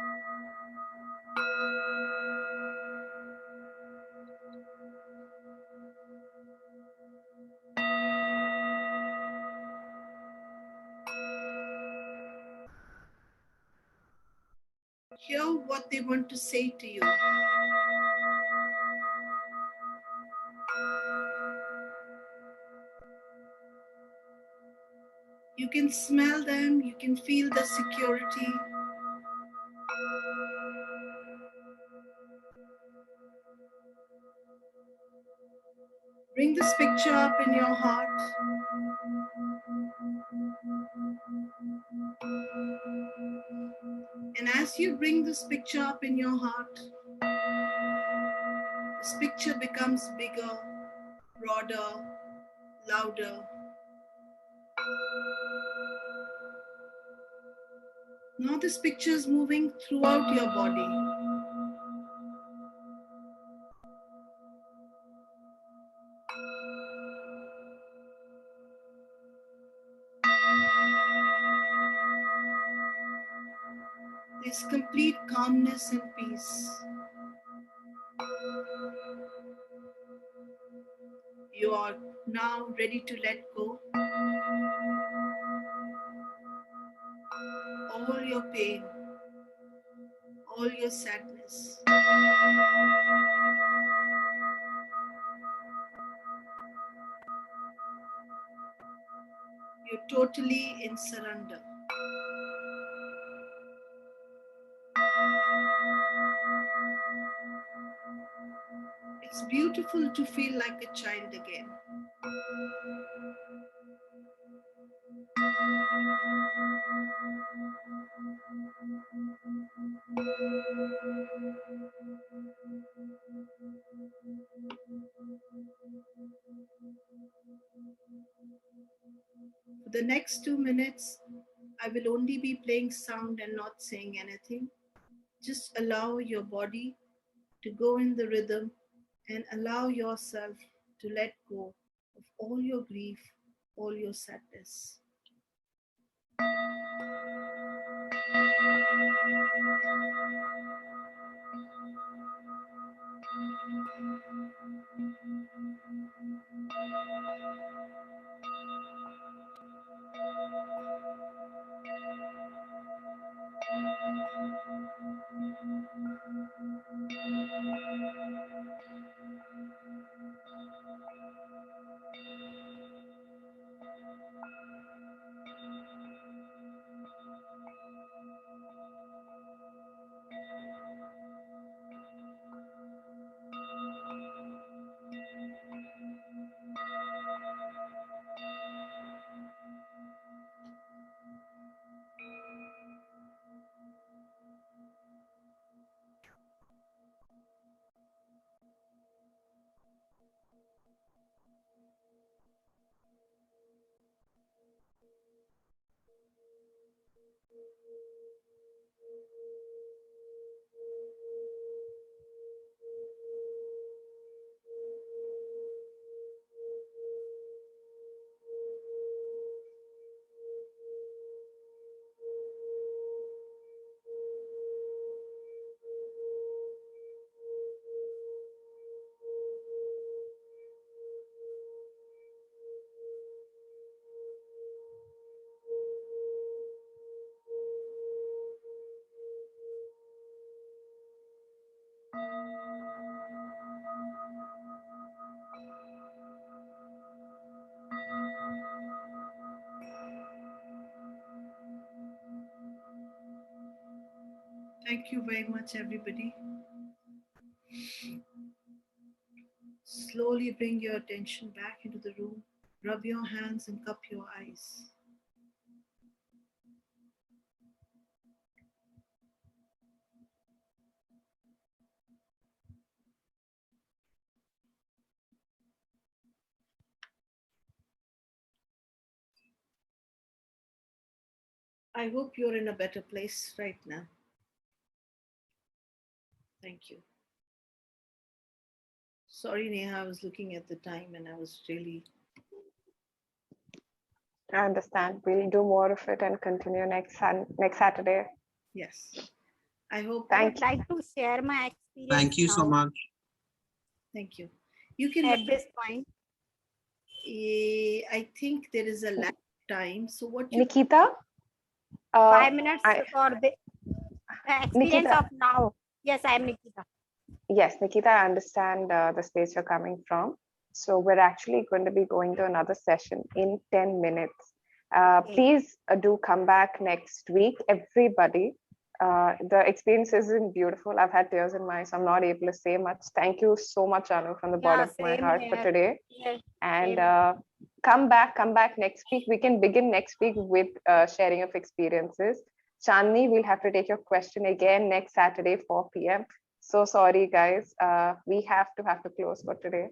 Hear what they want to say to you. You can smell them, you can feel the security. Bring this picture up in your heart. And as you bring this picture up in your heart, this picture becomes bigger, broader, louder. Now this picture is moving throughout your body. There's complete calmness and peace. You are now ready to let go. All your pain, all your sadness. You're totally in surrender. It's beautiful to feel like a child again. For the next 2 minutes, I will only be playing sound and not saying anything. Just allow your body to go in the rhythm and allow yourself to let go of all your grief, all your sadness. Thank you very much, everybody. Slowly bring your attention back into the room. Rub your hands and cup your eyes. I hope you're in a better place right now. Thank you. Sorry, Neha, I was looking at the time and I was really... I understand. We'll do more of it and continue next Saturday. Yes. I hope... I would like to share my experience. Thank you so much. Thank you. You can... At this point. I think there is a lag time. So what you... Nikita? 5 minutes for the experience Nikita. of now. Yes, I am Nikita. Yes, Nikita, I understand the space you're coming from. So we're actually going to be going to another session in 10 minutes. Please do come back next week, everybody. The experience isn't beautiful. I've had tears in my eyes. I'm not able to say much. Thank you so much, Anu, from the bottom of my heart for today. Yes, And come back next week. We can begin next week with sharing of experiences. Chandni, we'll have to take your question again next Saturday, 4 p.m. So sorry, guys. We have to close for today.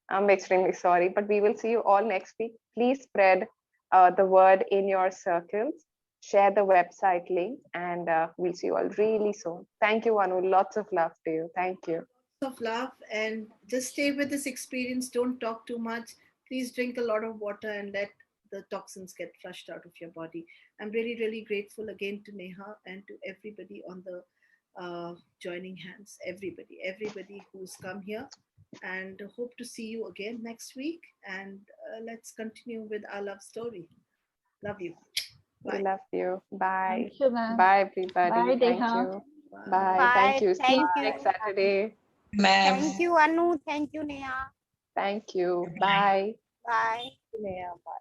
I'm extremely sorry, but we will see you all next week. Please spread the word in your circles. Share the website link, and we'll see you all really soon. Thank you, Anu. Lots of love to you. Thank you. Of love, and just stay with this experience. Don't talk too much. Please drink a lot of water and let the toxins get flushed out of your body. I'm really, really grateful again to Neha and to everybody on the joining hands. Everybody who's come here, and hope to see you again next week. And let's continue with our love story. Love you. We love you. Bye. Thank you, ma'am. Bye, everybody. Bye, Thank Neha. you. Bye. Thank you. See you next Saturday. Ma'am. Thank you, Anu. Thank you, Neha. Thank you. Bye. Bye. Neha, bye.